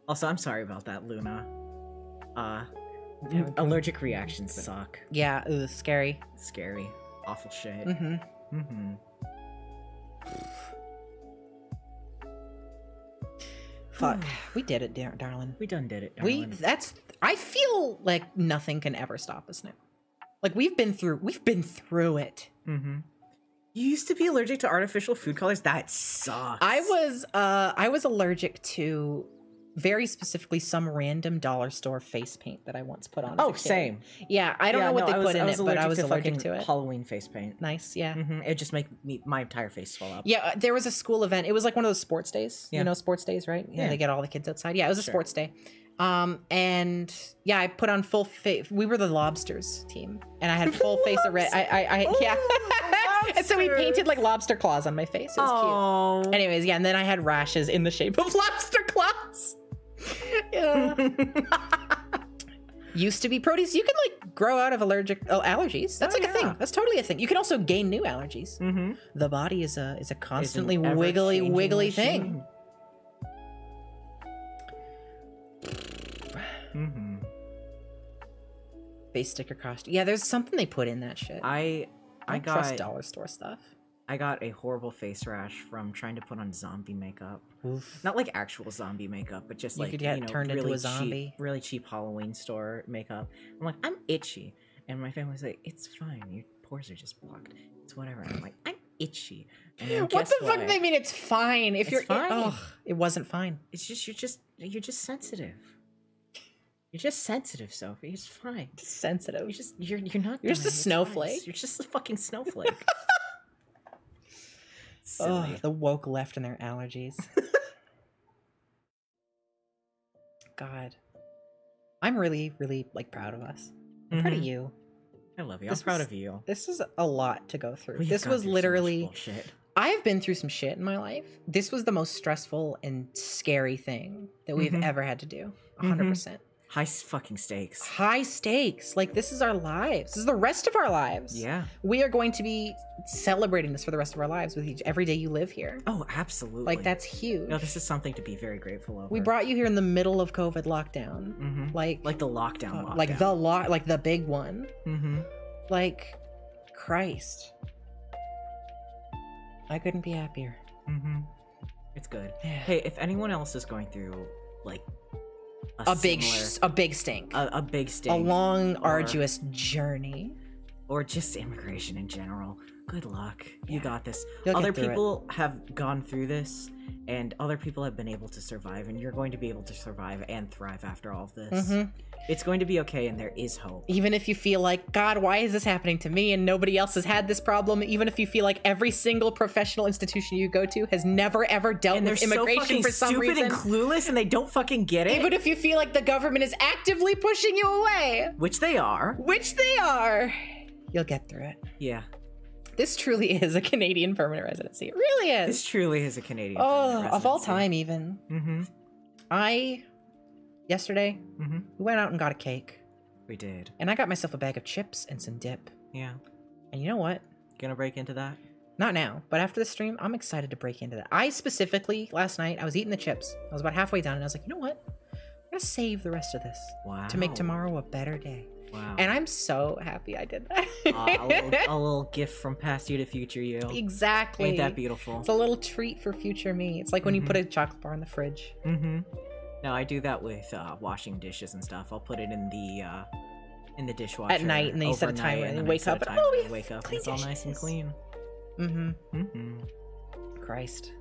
Also, I'm sorry about that, Luna. Allergic reactions suck. Yeah, ooh, scary. Scary. Awful shit. Fuck. We did it, darling. We done did it, darling. I feel like nothing can ever stop us now. Like we've been through it. You used to be allergic to artificial food colors? That sucks. I was allergic to very specifically some random dollar store face paint that I once put on. Oh, same. Yeah, I don't know what they put in it, but I was allergic to it. Halloween face paint. Nice, yeah. It just made my entire face swell up. Yeah, there was a school event. It was like one of those sports days. Yeah. You know, sports days, right? Yeah, they get all the kids outside. Yeah, it was a sports day. And yeah, I put on full face. We were the lobsters team, and I had full face of red. Yeah. And so we painted like lobster claws on my face. It was cute. Anyways, yeah, and then I had rashes in the shape of lobster claws. Yeah. Used to be produce. You can like grow out of allergies. That's like a thing. That's totally a thing. You can also gain new allergies. The body is a constantly wiggly thing. Face sticker costume. Yeah, there's something they put in that shit. I don't got trust dollar store stuff. I got a horrible face rash from trying to put on zombie makeup. Oof. Not like actual zombie makeup, but just You like could get turned really into a zombie. really cheap Halloween store makeup. I'm like, I'm itchy, and my family's like, it's fine, your pores are just blocked. It's whatever. I'm like, I'm itchy. And then What the fuck? They mean it's fine if you're fine. Oh, it wasn't fine. It's just you're just sensitive. You're just sensitive, Sophie. It's fine. Just sensitive. You're not. You're just a snowflake. You're just a fucking snowflake. Oh, the woke left and their allergies. God, I'm really, really like proud of us. I'm proud of you. I love you. I'm proud of you. This was a lot to go through. We've This gone was through so much literally. bullshit. I've been through some shit in my life. This was the most stressful and scary thing that we've ever had to do. 100%. High fucking stakes. High stakes. Like, this is our lives. This is the rest of our lives. Yeah. We are going to be celebrating this for the rest of our lives with every day you live here. Oh, absolutely. Like, that's huge. No, this is something to be very grateful over. We brought you here in the middle of COVID lockdown. Like the lockdown. Like like the big one. Like, Christ. I couldn't be happier. It's good. Yeah. Hey, if anyone else is going through like a big stink, a big stink, a long, arduous journey, or just immigration in general, good luck. You got this. You'll get Other through it. people have gone through this, and other people have been able to survive, and you're going to be able to survive and thrive after all of this. It's going to be okay, and there is hope. Even if you feel like, God, why is this happening to me and nobody else has had this problem? Even if you feel like every single professional institution you go to has never ever dealt And they're with so immigration fucking for some stupid reason. and clueless, and they don't fucking get it. Even if you feel like the government is actively pushing you away, Which they are. which they are, you'll get through it. Yeah. This truly is a Canadian permanent residency. It really is. This truly is a Canadian. Oh, of all time, even. Mm-hmm. Yesterday, Mm-hmm. we went out and got a cake. We did. And I got myself a bag of chips and some dip. Yeah. And you know what? Gonna break into that? Not now, but after the stream, I'm excited to break into that. I specifically, last night, I was eating the chips. I was about halfway done, and I was like, you know what? I'm gonna save the rest of this Wow. to make tomorrow a better day. Wow. And I'm so happy I did that. A little gift from past you to future you. Exactly. Ain't that beautiful? It's a little treat for future me. It's like when you put a chocolate bar in the fridge. Mm-hmm. No, I do that with washing dishes and stuff. I'll put it in the dishwasher At night, and then you set a overnight, timer, and then you I wake set a up, and, timer oh, we and wake up, and clean it's all nice and dishes. clean. Mm-hmm. Mm-hmm. Christ.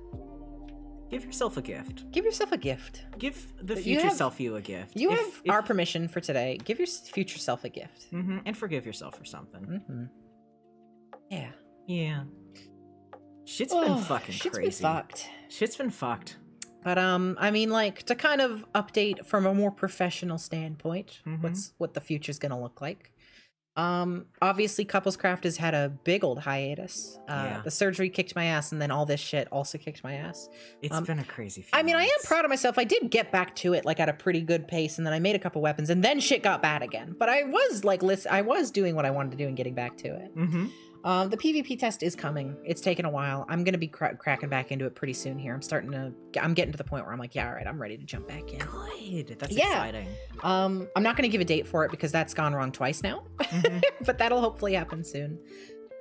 Give yourself a gift. Give yourself a gift. Give the You future have- self you a gift. You If- have if- our permission for today. Give your future self a gift. Mhm, and forgive yourself for something. Mm-hmm. Yeah. Yeah. Shit's been fucking shit's crazy. been fucked. Shit's been fucked. But I mean, like, to kind of update from a more professional standpoint, Mhm. what the future's gonna look like. Obviously, Couples Craft has had a big old hiatus. Yeah. The surgery kicked my ass, and then all this shit also kicked my ass. It's been a crazy few I mean, I am months. proud of myself. I did get back to it like at a pretty good pace, and then I made a couple weapons, and then shit got bad again. But I was like, I was doing what I wanted to do and getting back to it. Mhm. The PvP test is coming. It's taken a while. I'm gonna be cracking back into it pretty soon here. I'm getting to the point where I'm like, yeah, all right, I'm ready to jump back in. Good. That's Yeah. exciting. I'm not gonna give a date for it because that's gone wrong twice now, but that'll hopefully happen soon.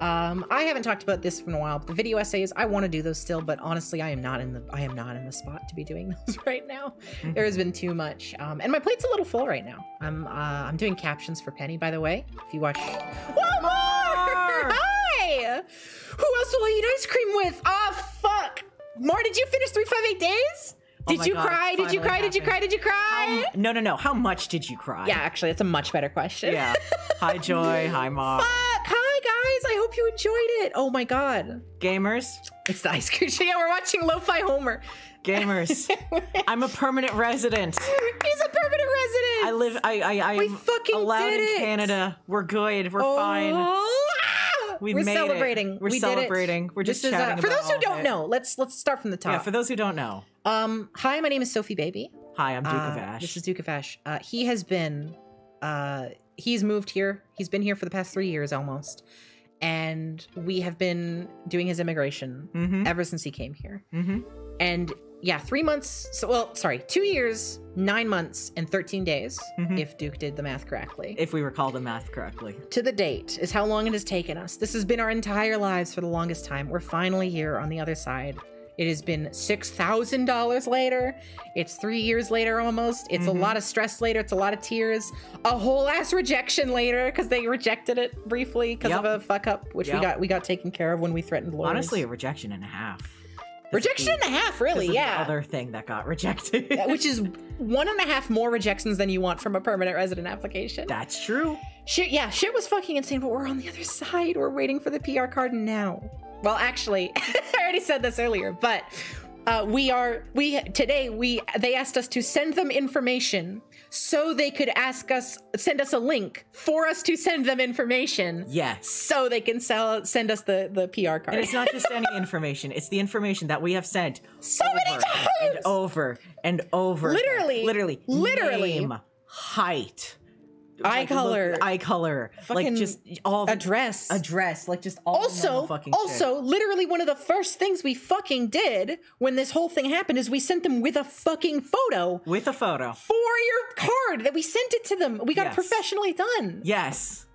I haven't talked about this for a while, but the video essays, I want to do those still, but honestly, I am not in the spot to be doing those right now. There has been too much, and my plate's a little full right now. I'm doing captions for Penny, by the way. If you watch, one more! Hi! Who else will I eat ice cream with? Oh fuck! Mar, did you finish 358 days? Oh Did my you God, cry? Did you finally cry? Did you cry? happened. Did you cry? No. How much did you cry? Yeah, actually, that's a much better question. Yeah. Hi, Joy. Hi, Mom. Fuck! Hi, guys. I hope you enjoyed it. Oh my god. Gamers. It's the ice cream. Yeah, we're watching Lo-Fi Homer. Gamers. I'm a permanent resident. He's a permanent resident. I live. I We am fucking allowed did in it. Canada. We're good. We're fine. We're We're celebrating. We're We celebrating. Did it. We're just This is, chatting for about those who all don't of it. know, let's start from the top. Yeah, for those who don't know. Hi, my name is Sophie Baby. Hi, I'm Duke of Ash. This is Duke of Ash. He has been, he's moved here. He's been here for the past 3 years almost. And we have been doing his immigration ever since he came here. And yeah, 3 months. 2 years, 9 months, and 13 days, if Duke did the math correctly. If we recall the math correctly. To the date is how long it has taken us. This has been our entire lives for the longest time. We're finally here on the other side. It has been $6,000 later. It's 3 years later almost. It's a lot of stress later. It's a lot of tears. A whole ass rejection later because they rejected it briefly because of a fuck up, which we got taken care of when we threatened lawyers. Honestly, a rejection and a half. Rejection and a half, really, The yeah. other thing that got rejected. Which is 1.5 more rejections than you want from a permanent resident application. That's true. Shit was fucking insane, but we're on the other side. We're waiting for the PR card now. Well, actually, I already said this earlier, but they asked us to send them information so they could send us a link for us to send them information. Yes. So they can send us the PR card. And it's not just any information. It's the information that we have sent so many times and over and over. Literally. Name, height, eye color, like fucking just all address, like just all the normal fucking shit. Literally one of the first things we fucking did when this whole thing happened is we sent them with a fucking photo With a photo. for your card that we sent it to them. We got it Yes. professionally done. Yes.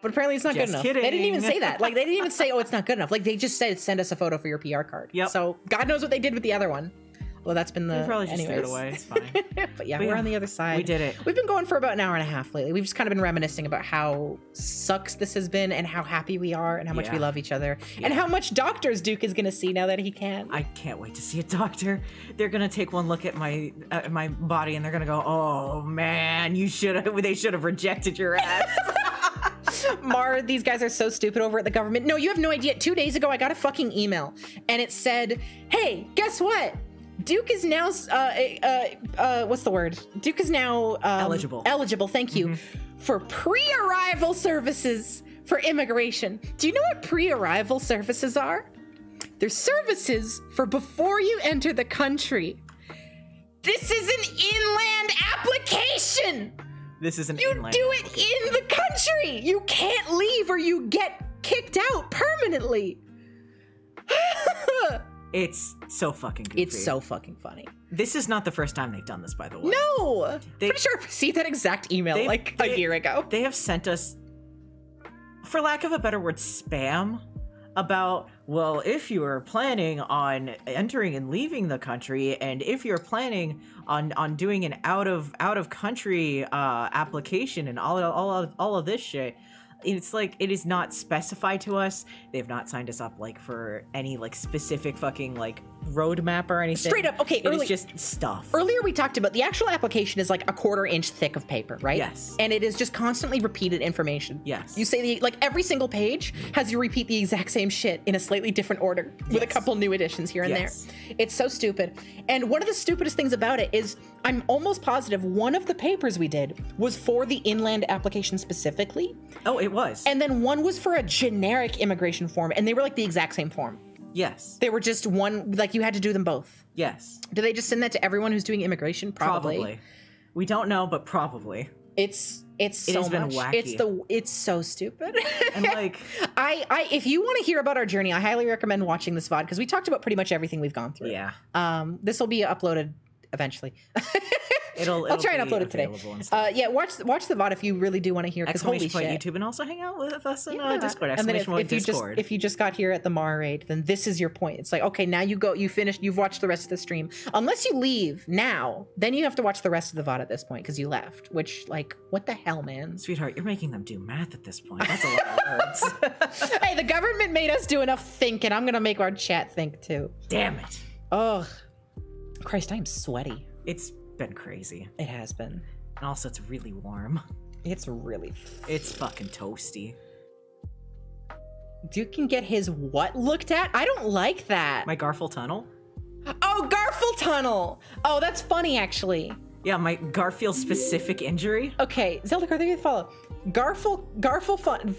But apparently it's not good Just enough. kidding. They didn't even say that. Like they didn't even say, oh, it's not good enough. Like they just said, send us a photo for your PR card. Yep. So God knows what they did with the other one. Well, that's been the. We probably just threw it anyways. away. It's fine. But yeah, But we're yeah, on the other side. we did it. We've been going for about an hour and a half lately. We've just kind of been reminiscing about how sucks this has been and how happy we are and how much we Yeah. love each other and how much doctors Duke is going to see now that he can. I can't wait to see a doctor. They're gonna take one look at my body and they're gonna go, "Oh man, they should have rejected your ass." Mar, these guys are so stupid over at the government. No, you have no idea. 2 days ago, I got a fucking email and it said, "Hey, guess what? Duke is now, what's the word? Duke is now Eligible. Eligible, thank you, for pre-arrival services for immigration." Do you know what pre-arrival services are? They're services for before you enter the country. This is an inland application. This is an You inland do it application. in the country. You can't leave or you get kicked out permanently. It's so fucking goofy. It's so fucking funny. This is not the first time they've done this, by the way. No, pretty sure I received that exact email a year ago. They have sent us, for lack of a better word, spam about, well, if you are planning on entering and leaving the country, and if you're planning on doing an out of country application and all of this shit. It's like, it is not specified to us. They've not signed us up like for any like specific fucking like roadmap or anything. Straight up, okay, It is just stuff. Earlier we talked about the actual application is like a 1/4 inch thick of paper, right? Yes. And it is just constantly repeated information. Yes. You say like every single page has you repeat the exact same shit in a slightly different order with a Yes. couple new additions here and Yes. there. It's so stupid. And one of the stupidest things about it is I'm almost positive one of the papers we did was for the inland application specifically. Oh, it was. And then one was for a generic immigration form, and they were like the exact same form. Yes. They were just one, like you had to do them both. Yes. Do they just send that to everyone who's doing immigration? Probably. We don't know, but probably. It's It so has been much. wacky. It's so stupid. And like, I if you want to hear about our journey, I highly recommend watching this VOD because we talked about pretty much everything we've gone through. yeah. This will be uploaded eventually. It'll I'll try and be upload it today. available and stuff. Yeah, watch the VOD if you really do want to hear. Because holy Exclamation point shit. YouTube and also hang out with us in Yeah. Discord. And then Exclamation point if you Discord. if you just got here at the Mar raid, then this is your point. It's like, okay, now you go, you finished, you've watched the rest of the stream. Unless you leave now, then you have to watch the rest of the VOD at this point because you left. Which, like, what the hell, man? Sweetheart, you're making them do math at this point. That's a lot of words. Hey, the government made us do enough thinking. I'm gonna make our chat think too. Damn it. Oh, Christ, I am sweaty. It's been crazy. It has been. And also, it's really warm. It's really. It's fucking toasty. Duke can get his what looked at? I don't like that. My Garfield tunnel? Oh, Garfield tunnel. Oh, that's funny actually. Yeah, my Garfield specific injury. Okay, Zelda, thank you for the follow.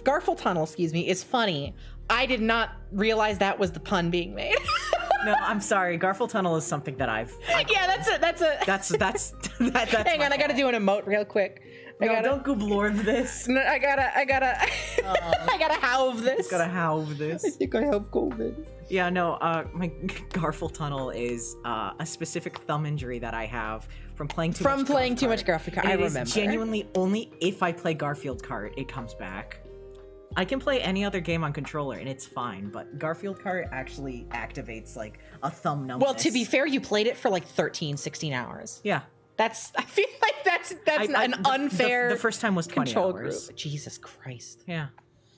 Garfield tunnel, excuse me, is funny. I did not realize that was the pun being made. No, I'm sorry. Garfield tunnel is something that Yeah, that's a. that's Hang on, I gotta do an emote real quick. don't gooblorb this. No, I gotta, I gotta halve this. Gotta halve this. I think I have COVID. Yeah, no, my Garfield tunnel is a specific thumb injury that I have from playing too much Garfield Kart. And I it is remember. genuinely only if I play Garfield Kart, it comes back. I can play any other game on controller and it's fine, but Garfield Kart actually activates like a thumb numbness. Well, to be fair, you played it for like 13, 16 hours. Yeah. That's, I feel like that's an unfair The first time was 20 control hours. group. Jesus Christ. Yeah.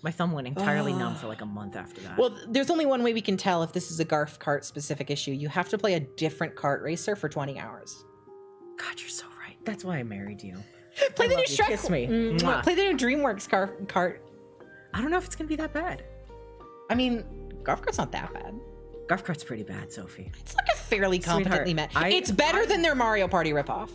My thumb went entirely numb for like a month after that. Well, there's only one way we can tell if this is a Garf Kart specific issue. You have to play a different kart racer for 20 hours. God, you're so right. That's why I married you. Play I the new love you. Shrek. Kiss me. Mwah. Mwah. Play the new DreamWorks kart. I don't know if it's gonna be that bad. I mean, Garf Kart's not that bad. Garf Kart's pretty bad, Sophie. It's like a fairly competently met. Sweetheart, It's better than their Mario Party ripoff.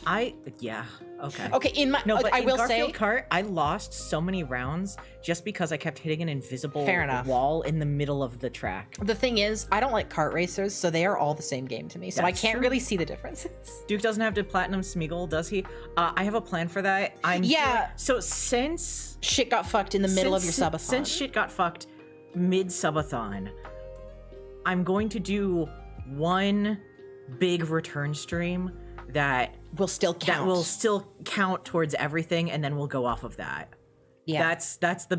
Yeah, okay. Okay, in my No, but I in will Garfield say Kart, I lost so many rounds just because I kept hitting an invisible Fair enough. wall in the middle of the track. the thing is, I don't like kart racers, so they are all the same game to me. So I That's can't true. really see the differences. Duke doesn't have to platinum Smeagol, does he? I have a plan for that. So since Shit got fucked in the middle of your subathon. Since shit got fucked mid-subathon, I'm going to do one big return stream that will still count. will still count towards everything, and then we'll go off of that. Yeah. That's the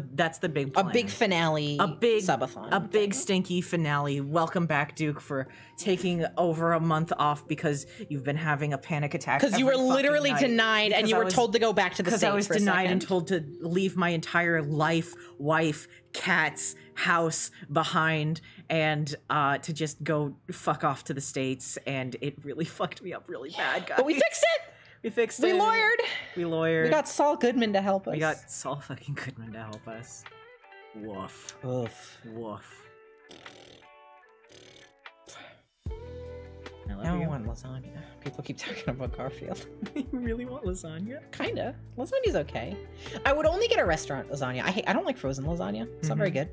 big plan. A big finale. A big subathon. A big stinky finale. Welcome back, Duke, for taking over a month off because you've been having a panic attack. Because you were every fucking literally night. denied and Because you I were was- told to go back to the States. Because I was for a denied and second. told to leave my entire life, wife, cats, house behind and to just go fuck off to the States. And it really fucked me up really bad, guys. But we fixed it. We fixed We it. lawyered. We lawyered. We got Saul Goodman to help us. We got Saul fucking Goodman to help us. Woof. Oof. Woof. I love Now I you. want lasagna. People keep talking about Garfield. You really want lasagna? Kinda. Lasagna's okay. I would only get a restaurant lasagna. I don't like frozen lasagna. It's not very good.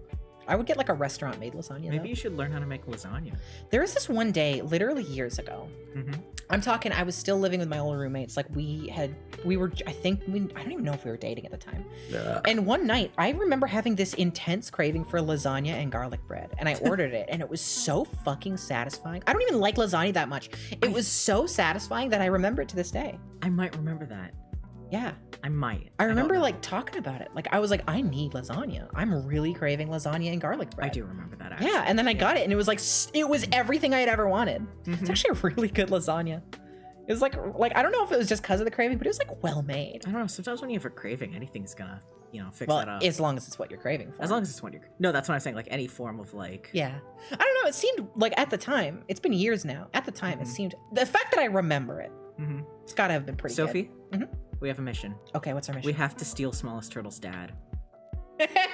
I would get like a restaurant made lasagna. Maybe though. you should learn how to make lasagna. There was this one day, literally years ago. Mm-hmm. I'm talking, I was still living with my old roommates. Like I don't even know if we were dating at the time. And one night, I remember having this intense craving for lasagna and garlic bread. And I ordered it, and it was so fucking satisfying. I don't even like lasagna that much. It was so satisfying that I remember it to this day. I might remember that. Yeah. I might. I don't remember know. like talking about it. Like I was like, I need lasagna. I'm really craving lasagna and garlic bread. I do remember that, actually. Yeah, and then I got it, and it was like it was everything I had ever wanted. It's Mhm. actually a really good lasagna. It was like I don't know if it was just because of the craving, but it was like well made. I don't know. Sometimes when you have a craving, anything's gonna, fix Well, that up. as long as it's what you're craving for. As long as it's what you're... No, that's what I'm saying. Like, any form of, like... Yeah. I don't know. It seemed like at the time, it's been years now. At the time, it seemed the fact that I remember it, Mm-hmm. it's got to have been pretty Sophie, Mhm. we have a mission. good. Okay, what's our We mission? have to steal Smallest Turtle's dad.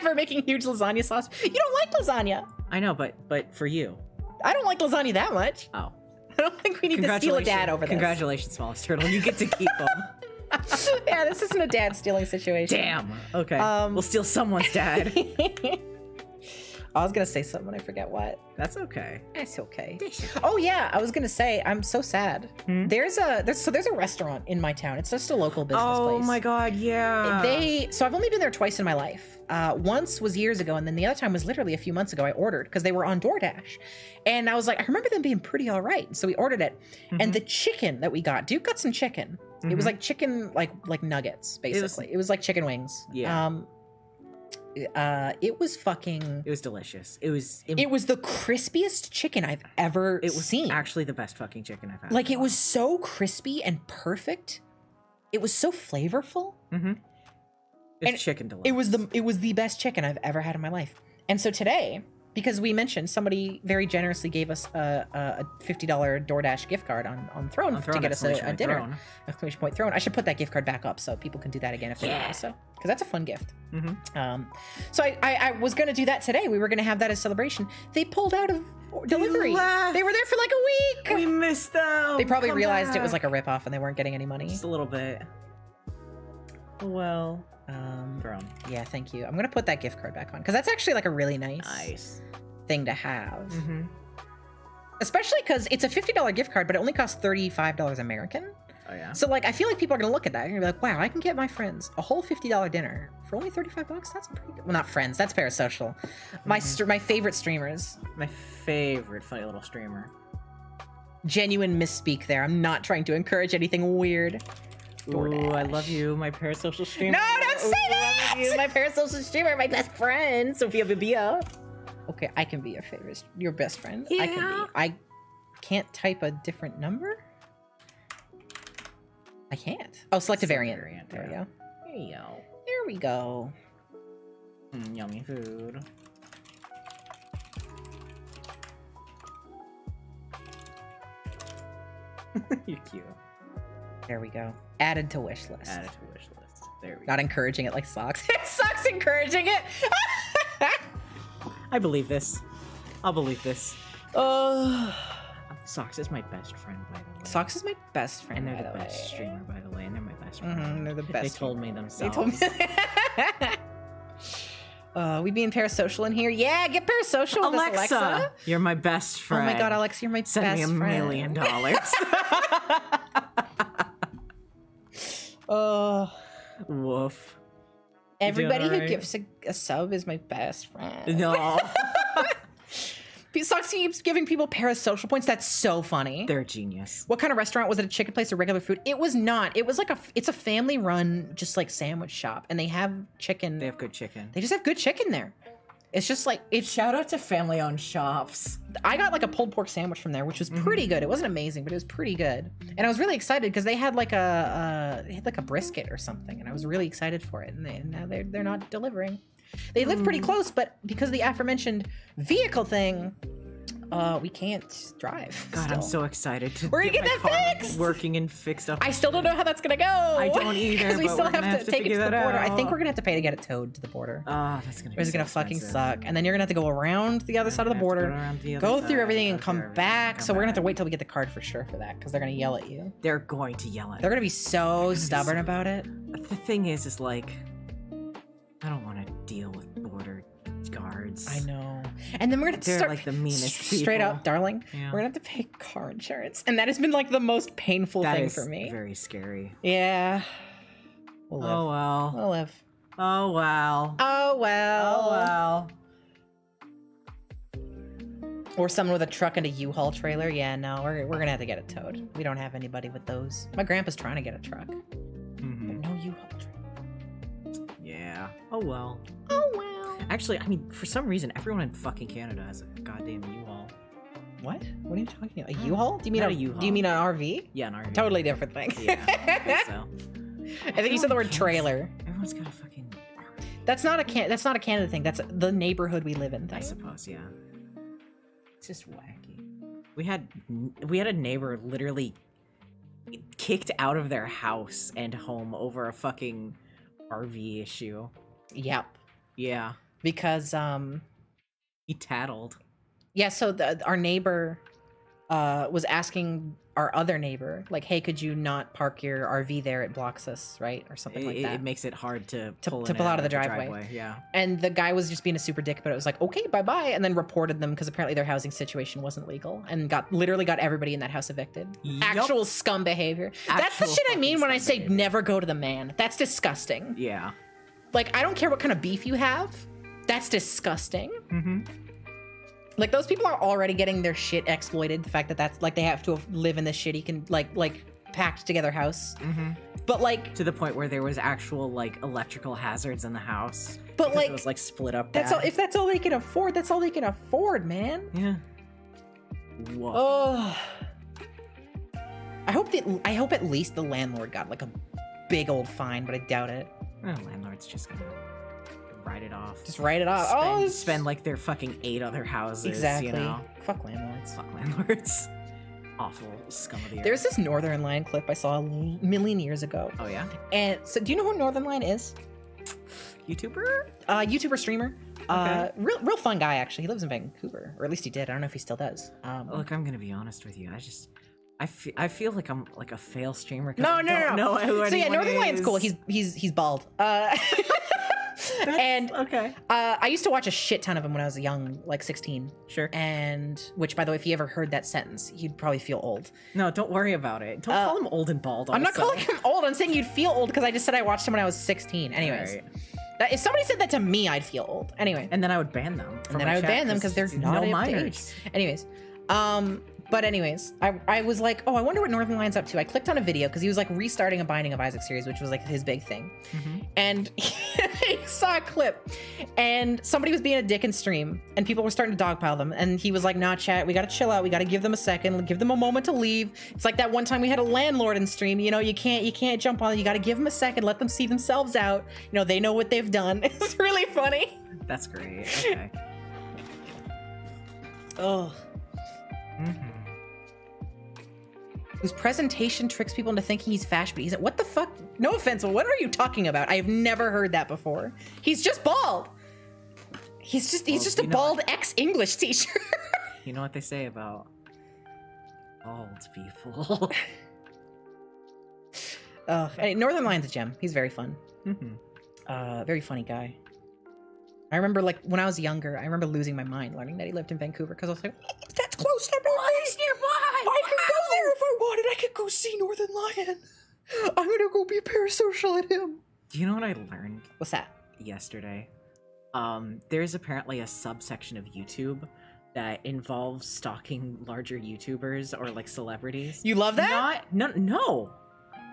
For making huge lasagna sauce. You don't like lasagna. I know, but for you. I don't like lasagna that much. Oh. I don't think we need to steal a dad over this. Congratulations, Smallest Turtle. You get to keep them. Yeah, this isn't a dad stealing situation. Damn. Okay. Um, We'll steal someone's dad. I was gonna say something, I forget what. That's okay. It's okay. Oh yeah, I was gonna say I'm so sad. Hmm? There's a restaurant in my town. It's just a local business Oh place. my god, yeah. So I've only been there twice in my life. Once was years ago, and then the other time was literally a few months ago. I ordered because they were on DoorDash, and I was like, I remember them being pretty all right. So we ordered it, and the chicken that we got, Duke got some chicken. It was like chicken, like nuggets, basically. It was like chicken wings. Yeah. It was fucking. It was delicious. It was the crispiest chicken I've ever seen. actually the best fucking chicken I've had. Like it was so crispy and perfect. It was so flavorful. Mm-hmm. It's And chicken delicious. It was the best chicken I've ever had in my life. And so today, because we mentioned somebody very generously gave us a $50 DoorDash gift card on Throne to get us a dinner. Exclamation point Throne. I should put that gift card back up so people can do that again if they want to. Because that's a fun gift. Mm-hmm. So I was going to do that today. We were going to have that as celebration. They pulled out of delivery. left. They were there for like a week. We missed them. They probably Come realized it was back. like a ripoff and they weren't getting any money. Just a little bit. Well, Throne. Yeah, thank you. I'm going to put that gift card back on because that's actually like a really nice thing to have. Mm-hmm. Especially because it's a $50 gift card, but it only costs $35 American. Oh yeah. So like, I feel like people are gonna look at that and be like, "Wow, I can get my friends a whole $50 dinner for only $35. That's pretty good." Well, not friends. That's parasocial. My favorite streamers. My favorite funny little streamer. Genuine misspeak there. I'm not trying to encourage anything weird. Ooh, DoorDash. I love you, my parasocial streamer. No, don't say that. I love you. My parasocial streamer, my best friend, Sophia Bibia. Okay, I can be your best friend. I can Yeah. be. I can't type a different number. I can't. Oh, select a variant. There we go. There you go. There we go. Yummy food. You're cute. There we go. Added to wish list. Add it to wish list. There we Not go. encouraging it like socks. Socks encouraging it. I believe this. I'll believe this. Oh, Socks is my best friend, by the way. Socks is my best friend. And they're by the best way. streamer, by the way, and they're my best friend. They're the They best. told me They themselves. told me. We being parasocial in here? Yeah, get parasocial with us, Alexa. You're my best Oh friend. my god, Alexa, you're my Send best me $1 friend. million. Woof. Everybody who alright? gives a sub is my best friend. No. Socks keeps giving people parasocial points. That's so funny. They're genius. What kind of restaurant was it? A chicken place or regular food? It was not. It was like it's a family run, just like sandwich shop, and they have chicken. They have good chicken. They just have good chicken there. It's just like it's. Shout out to family-owned shops. I got like a pulled pork sandwich from there, which was pretty good. It wasn't amazing, but it was pretty good. And I was really excited because they had like a brisket or something, and I was really excited for it. And now they're not delivering. They live pretty close, but because of the aforementioned vehicle thing, we can't drive. God, still. I'm so excited to We're gonna get my that car fixed! working and fixed up. I still don't know how that's gonna go. I don't either, Because we but still we're gonna have to take it to figure the that border. I think out. we're gonna have to pay to get it towed to the border. That's gonna be It's so gonna fucking expensive. suck. And then you're gonna have to go around the other side of the border, go through everything and come back. So we're gonna have to wait till we get the card for sure for that, because they're gonna yell at you. They're going to yell at They're me. gonna be so stubborn about it. The thing is like, I don't want to deal with border guards. I know. And then we're gonna They're start like the meanest straight people. up, darling. Yeah. We're gonna have to pay car insurance, and that has been like the most painful That thing is for me. very scary. Yeah. We'll live. Oh well. We'll live. Oh well. Oh well. Oh well. Or someone with a truck and a U-Haul trailer. Yeah, no, we're gonna have to get it towed. We don't have anybody with those. My grandpa's trying to get a truck, but no U-Haul trailer. Yeah. Oh well. Oh well. Actually, I mean, for some reason, everyone in fucking Canada has a goddamn U-Haul. What? What are you talking about? A U-Haul? Do you mean Not a a U-Haul. Do you mean an RV? Yeah, an RV. Totally different thing. Yeah. I think so. I think you said the word trailer. Everyone's got a fucking RV. That's not a Canada thing. That's the neighborhood we live in I thing. suppose, yeah. It's just wacky. We had a neighbor literally kicked out of their house and home over a fucking RV issue. Yep. Yeah. Because He tattled. yeah, so our neighbor was asking our other neighbor, like, hey, could you not park your RV there? It blocks us, right? Or something like that. It makes it hard to To pull, pull out of the driveway. Yeah. And the guy was just being a super dick, but it was like, okay, bye-bye, and then reported them because apparently their housing situation wasn't legal, and literally got everybody in that house evicted. Yup. Actual scum behavior. That's the Actual shit I fucking mean when I scum say behavior. never go to the man. That's disgusting. Yeah. Like, I don't care what kind of beef you have. That's disgusting. Mm-hmm. Like, those people are already getting their shit exploited. The fact that that's like they have to live in this shitty like packed together house. Mm-hmm. But like, To the point where there was actual like electrical hazards in the house. But, because like, it was like split up. that's bad. all. If that's all they can afford, that's all they can afford, man. Yeah. Woof. Oh. I hope at least the landlord got like a big old fine, but I doubt it. Well, landlord's just gonna write it off. Just write it off. Spend like their fucking 8 other houses. exactly. You know. Fuck landlords. Fuck landlords. Awful scum of the earth. There's this Northern Line clip I saw a million years ago. Oh yeah. And so, do you know who Northern Line is? YouTuber? YouTuber streamer. Okay. Real fun guy actually. He lives in Vancouver, or at least he did. I don't know if he still does. Look, I'm gonna be honest with you. I feel like I'm like a fail streamer. 'Cause No, I no, don't no. know who So yeah, anyone Northern Line's is. cool. He's bald. And okay. I used to watch a shit ton of him when I was young, like 16. Sure. And which, by the way, if he ever heard that sentence, he'd probably feel old. No, don't worry about it. Don't call him old and bald. I'm not also. calling him old. I'm saying you'd feel old because I just said I watched him when I was 16. Anyways, Alright. if somebody said that to me, I'd feel old. Anyway, And then I would ban them. and then I would ban them because they're not no up to minors. age. Anyways, but anyways, I was like, oh, I wonder what Northern Line's up to. I clicked on a video because he was like restarting a Binding of Isaac series, which was like his big thing. And he saw a clip, and somebody was being a dick in stream, and people were starting to dogpile them. And he was like, nah, chat, we gotta chill out. We gotta give them a second, give them a moment to leave. It's like that one time we had a landlord in stream. You know, you can't jump on it. You gotta give them a second, let them see themselves out. You know, they know what they've done. It's really funny. That's great. Okay. Oh. Whose presentation tricks people into thinking he's fashion, but he's what the fuck? No offense, but what are you talking about? I have never heard that before. He's just bald. He's just a you know bald ex-English teacher. You know what they say about bald people. Northern Line's a gem. He's very fun. Very funny guy. I remember, like, when I was younger, I remember losing my mind learning that he lived in Vancouver because I was like, oh, that's close to me. It's nearby. I could go there if I wanted. I could go see Northern Lion. I'm gonna go be parasocial at him. Do you know what I learned What's that? yesterday? There's apparently a subsection of YouTube that involves stalking larger YouTubers or like celebrities. You love that? No.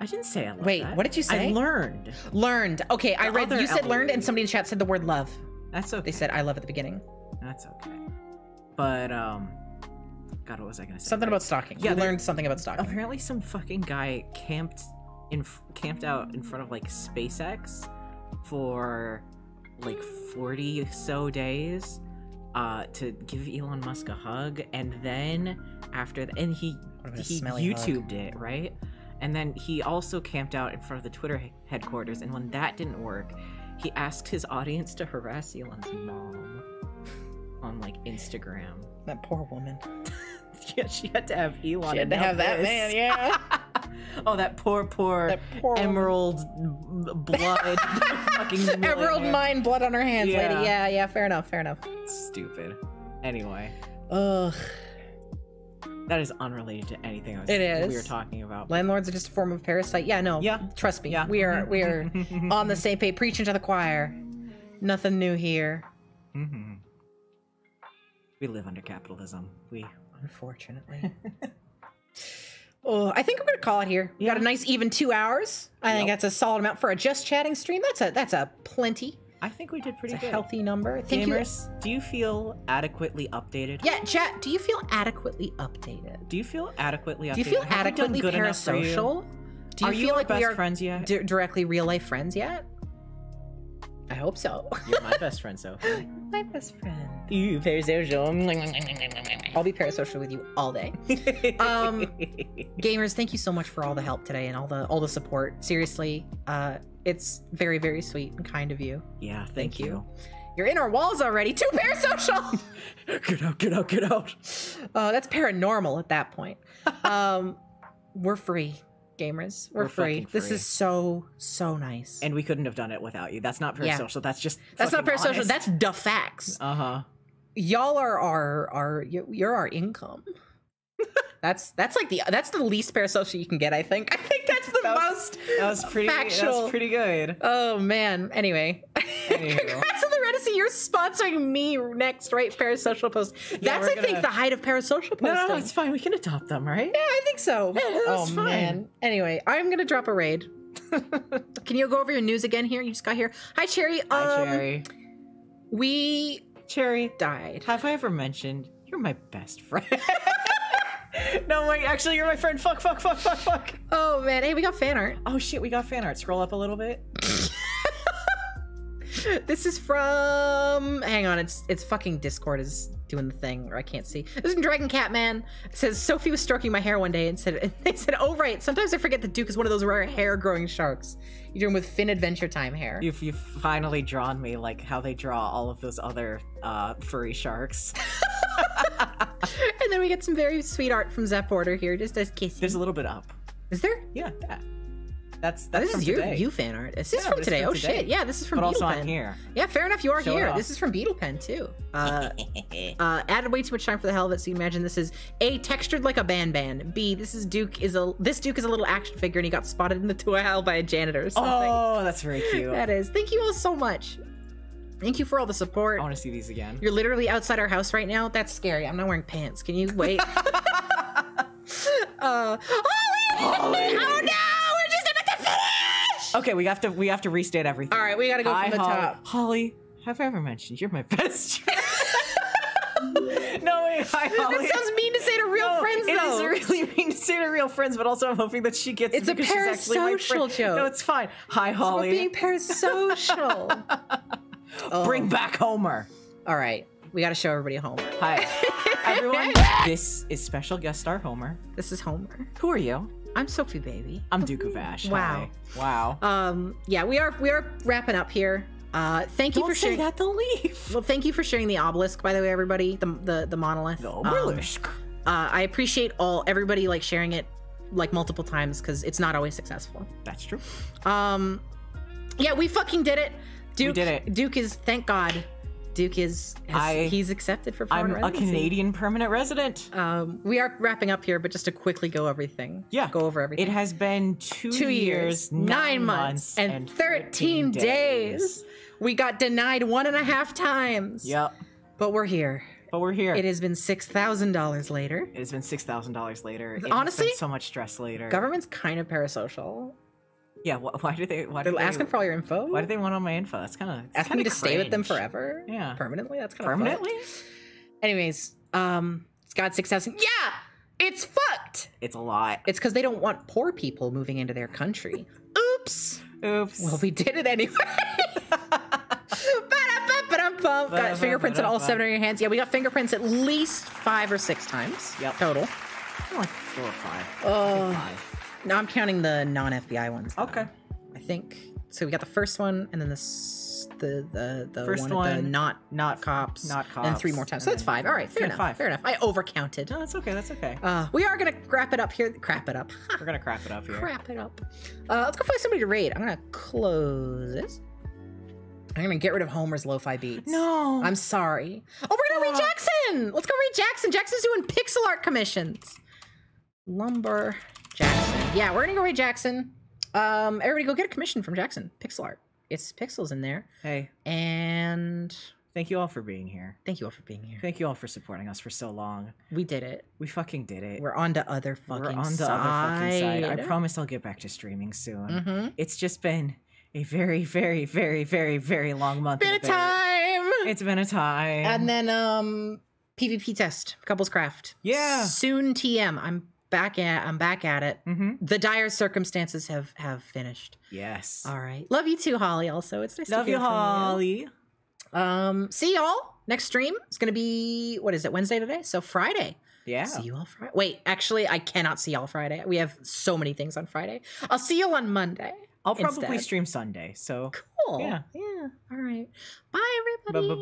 I didn't say I love Wait, that. what did you say? I learned. Learned. Okay, I The read. other You said learned, and L. somebody in chat said the word love. That's okay. They said I love at the beginning. That's okay. But God, what was I gonna say? Something Right. about stalking. Yeah, You there- learned something about stalking. Apparently, some fucking guy camped out in front of like SpaceX for like 40 so days to give Elon Musk a hug, and then after that, and he What a smelly YouTubed it, right? And then he also camped out in front of the Twitter headquarters, and when that didn't work, he asked his audience to harass Elon's mom on like Instagram. That poor woman. Yeah, she had to have Elon. She had to have that man. Yeah. Oh, that poor That poor emerald blood fucking Emerald millionaire. mine, blood on her hands, Yeah. lady. Yeah. Fair enough. Stupid. Anyway, Ugh. that is unrelated to anything It we were is. talking about. Landlords are just a form of parasite. Yeah. No. Yeah. Trust me. Yeah. We are on the same page, preaching to the choir. Nothing new here. Mhm. We live under capitalism. Unfortunately. Oh, I think we're gonna call it here. We got a nice even 2 hours. I think Yep. that's a solid amount for a just chatting stream. That's a plenty. I think we did pretty It's a good. healthy number. Thank you. Gamers, do you feel adequately updated? Yeah, chat. Do you feel adequately updated? Do you feel adequately updated? Do you feel Have we done adequately good enough for you? parasocial? Do you Are feel you our like best we are friends yet? directly real life friends yet? I hope so. You're my best friend, Sophie. My best friend. You parasocial. I'll be parasocial with you all day. Gamers, thank you so much for all the help today and all the support. Seriously, it's very, very sweet and kind of you. Yeah, thank you. You're in our walls already. Too parasocial. Get out. That's paranormal at that point. We're free, gamers. We're free. fucking This free. is so nice. And we couldn't have done it without you. That's not Yeah. parasocial. That's just That's not fucking parasocial. honest. That's the facts. Uh-huh. Y'all are you're our income. That's the least parasocial you can get. I think that's the most That was pretty factual. That was pretty good. Oh man. Anyway, Anywho. congrats on the Residency. You're sponsoring me next, right? Parasocial post. That's we're I think gonna- the height of parasocial posting. No, it's fine. We can adopt them, right? Yeah, I think so. Yeah, that's oh fine. man. Anyway, I'm gonna drop a raid. Can you go over your news again here? You just got here. Hi, Cherry. Hi, Cherry. We Cherry, died. have I ever mentioned you're my best friend? No, wait. Actually, you're my friend. Fuck. Oh man. Hey, we got fan art. Oh shit, we got fan art. Scroll up a little bit. This is from. Hang on, it's fucking Discord is doing the thing, or I can't see. This is from Dragon Cat Man. It says Sophie was stroking my hair one day and they said, "Oh right, sometimes I forget that Duke is one of those rare hair growing sharks. You're doing with Finn Adventure Time hair." You've finally drawn me like how they draw all of those other furry sharks. And then we get some very sweet art from Zep Order here, just as kissing. There's a little bit up. Is there? Yeah, that. That's This from is your today. you fan art. This is Yeah, from but it's today. from Oh today. shit. Yeah, this is from But also Beetle I'm Pen. here. Yeah, fair enough. You are Show it here. off. This is from Beetle Pen too. Added way too much time for the hell of it, so you imagine this is A, textured like a ban. B, this Duke is a little action figure and he got spotted in the toy aisle by a janitor or something. Oh, that's very cute. That is. Thank you all so much. Thank you for all the support. I want to see these again. You're literally outside our house right now. That's scary. I'm not wearing pants. Can you wait? Holly! Oh no! We're just about to finish! Okay, we have to restate everything. All right, we gotta go Hi, from the Holly. top. Holly, have I ever mentioned you're my best friend? No way, hi Holly. That sounds mean to say to real friends, though. It is really mean to say to real friends, but also I'm hoping that she gets it It's a because she's actually my parasocial friend. joke. No, it's fine. Hi We're Holly. being parasocial. Oh. Bring back Homer. All right, we gotta show everybody Homer. Hi, everyone. This is special guest star Homer. This is Homer. Who are you? I'm Sophie, baby. I'm Duke of Ash. Wow. Hi. Wow. Yeah, we are wrapping up here. Thank you Don't for say sharing that. They'll leave. Well, thank you for sharing the obelisk, by the way, everybody. The monolith. The obelisk. I appreciate everybody like sharing it like multiple times because it's not always successful. That's true. Yeah, we fucking did it. Duke did it. Duke is, thank God, Duke he's accepted for I'm permanent a residency. Canadian permanent resident. We are wrapping up here, but just to quickly go over everything. It has been 2 years, 9 months, and 13 days. We got denied 1.5 times. Yep. But we're here. but we're here. It has been $6,000 later. It has been $6,000 later. It has Honestly, been so much stress later. Government's kind of parasocial. Yeah, why do they? Why They're do they, asking for all your info. Why do they want all my info? That's kind of asking me to stay with them forever. Yeah, permanently. That's kind of permanently. Anyways, it's got 6,000. Yeah, it's fucked. It's a lot. It's because they don't want poor people moving into their country. Oops. Oops. Well, we did it anyway. Got fingerprints on all 7 of your hands. Yeah, we got fingerprints at least 5 or 6 times. Yep. Total. Like 4 or 5. Oh. 5. No, I'm counting the non-FBI ones. Though. Okay. I think so. We got the first one, and then the first one, one, not cops, and 3 more times. So that's 5. All right, fair enough. 5. Fair enough. I overcounted. No, that's okay. That's okay. We are gonna wrap it up here. Crap it up. We're gonna crap it up here. Crap it up. Let's go find somebody to raid. I'm gonna close this. I'm gonna get rid of Homer's lo-fi beats. No. I'm sorry. Oh, we're gonna read Jackson. Let's go read Jackson. Jackson's doing pixel art commissions. Lumber Jackson. Yeah, we're gonna go read Jackson. Everybody go get a commission from Jackson. Pixel art. It's pixels in there. Hey. And thank you all for being here. thank you all for being here. Thank you all for supporting us for so long. We did it. We fucking did it. We're on to other fucking We're on the side. other fucking side. I promise I'll get back to streaming soon. It's just been a very, very, very, very, very long month. Been a time. It's been a time. And then PvP test, couples craft. Yeah. Soon TM. I'm back at it. The dire circumstances have finished. Yes. All right. Love you too, Holly. Also, it's nice Love to hear you, Holly. from you. See y'all next stream. It's gonna be what is it? Wednesday today. So Friday. Yeah. See you all Friday. Wait, actually, I cannot see y'all Friday. We have so many things on Friday. I'll see you on Monday. I'll probably instead. stream Sunday. So Cool. Yeah. Yeah. All right. Bye, everybody. bye.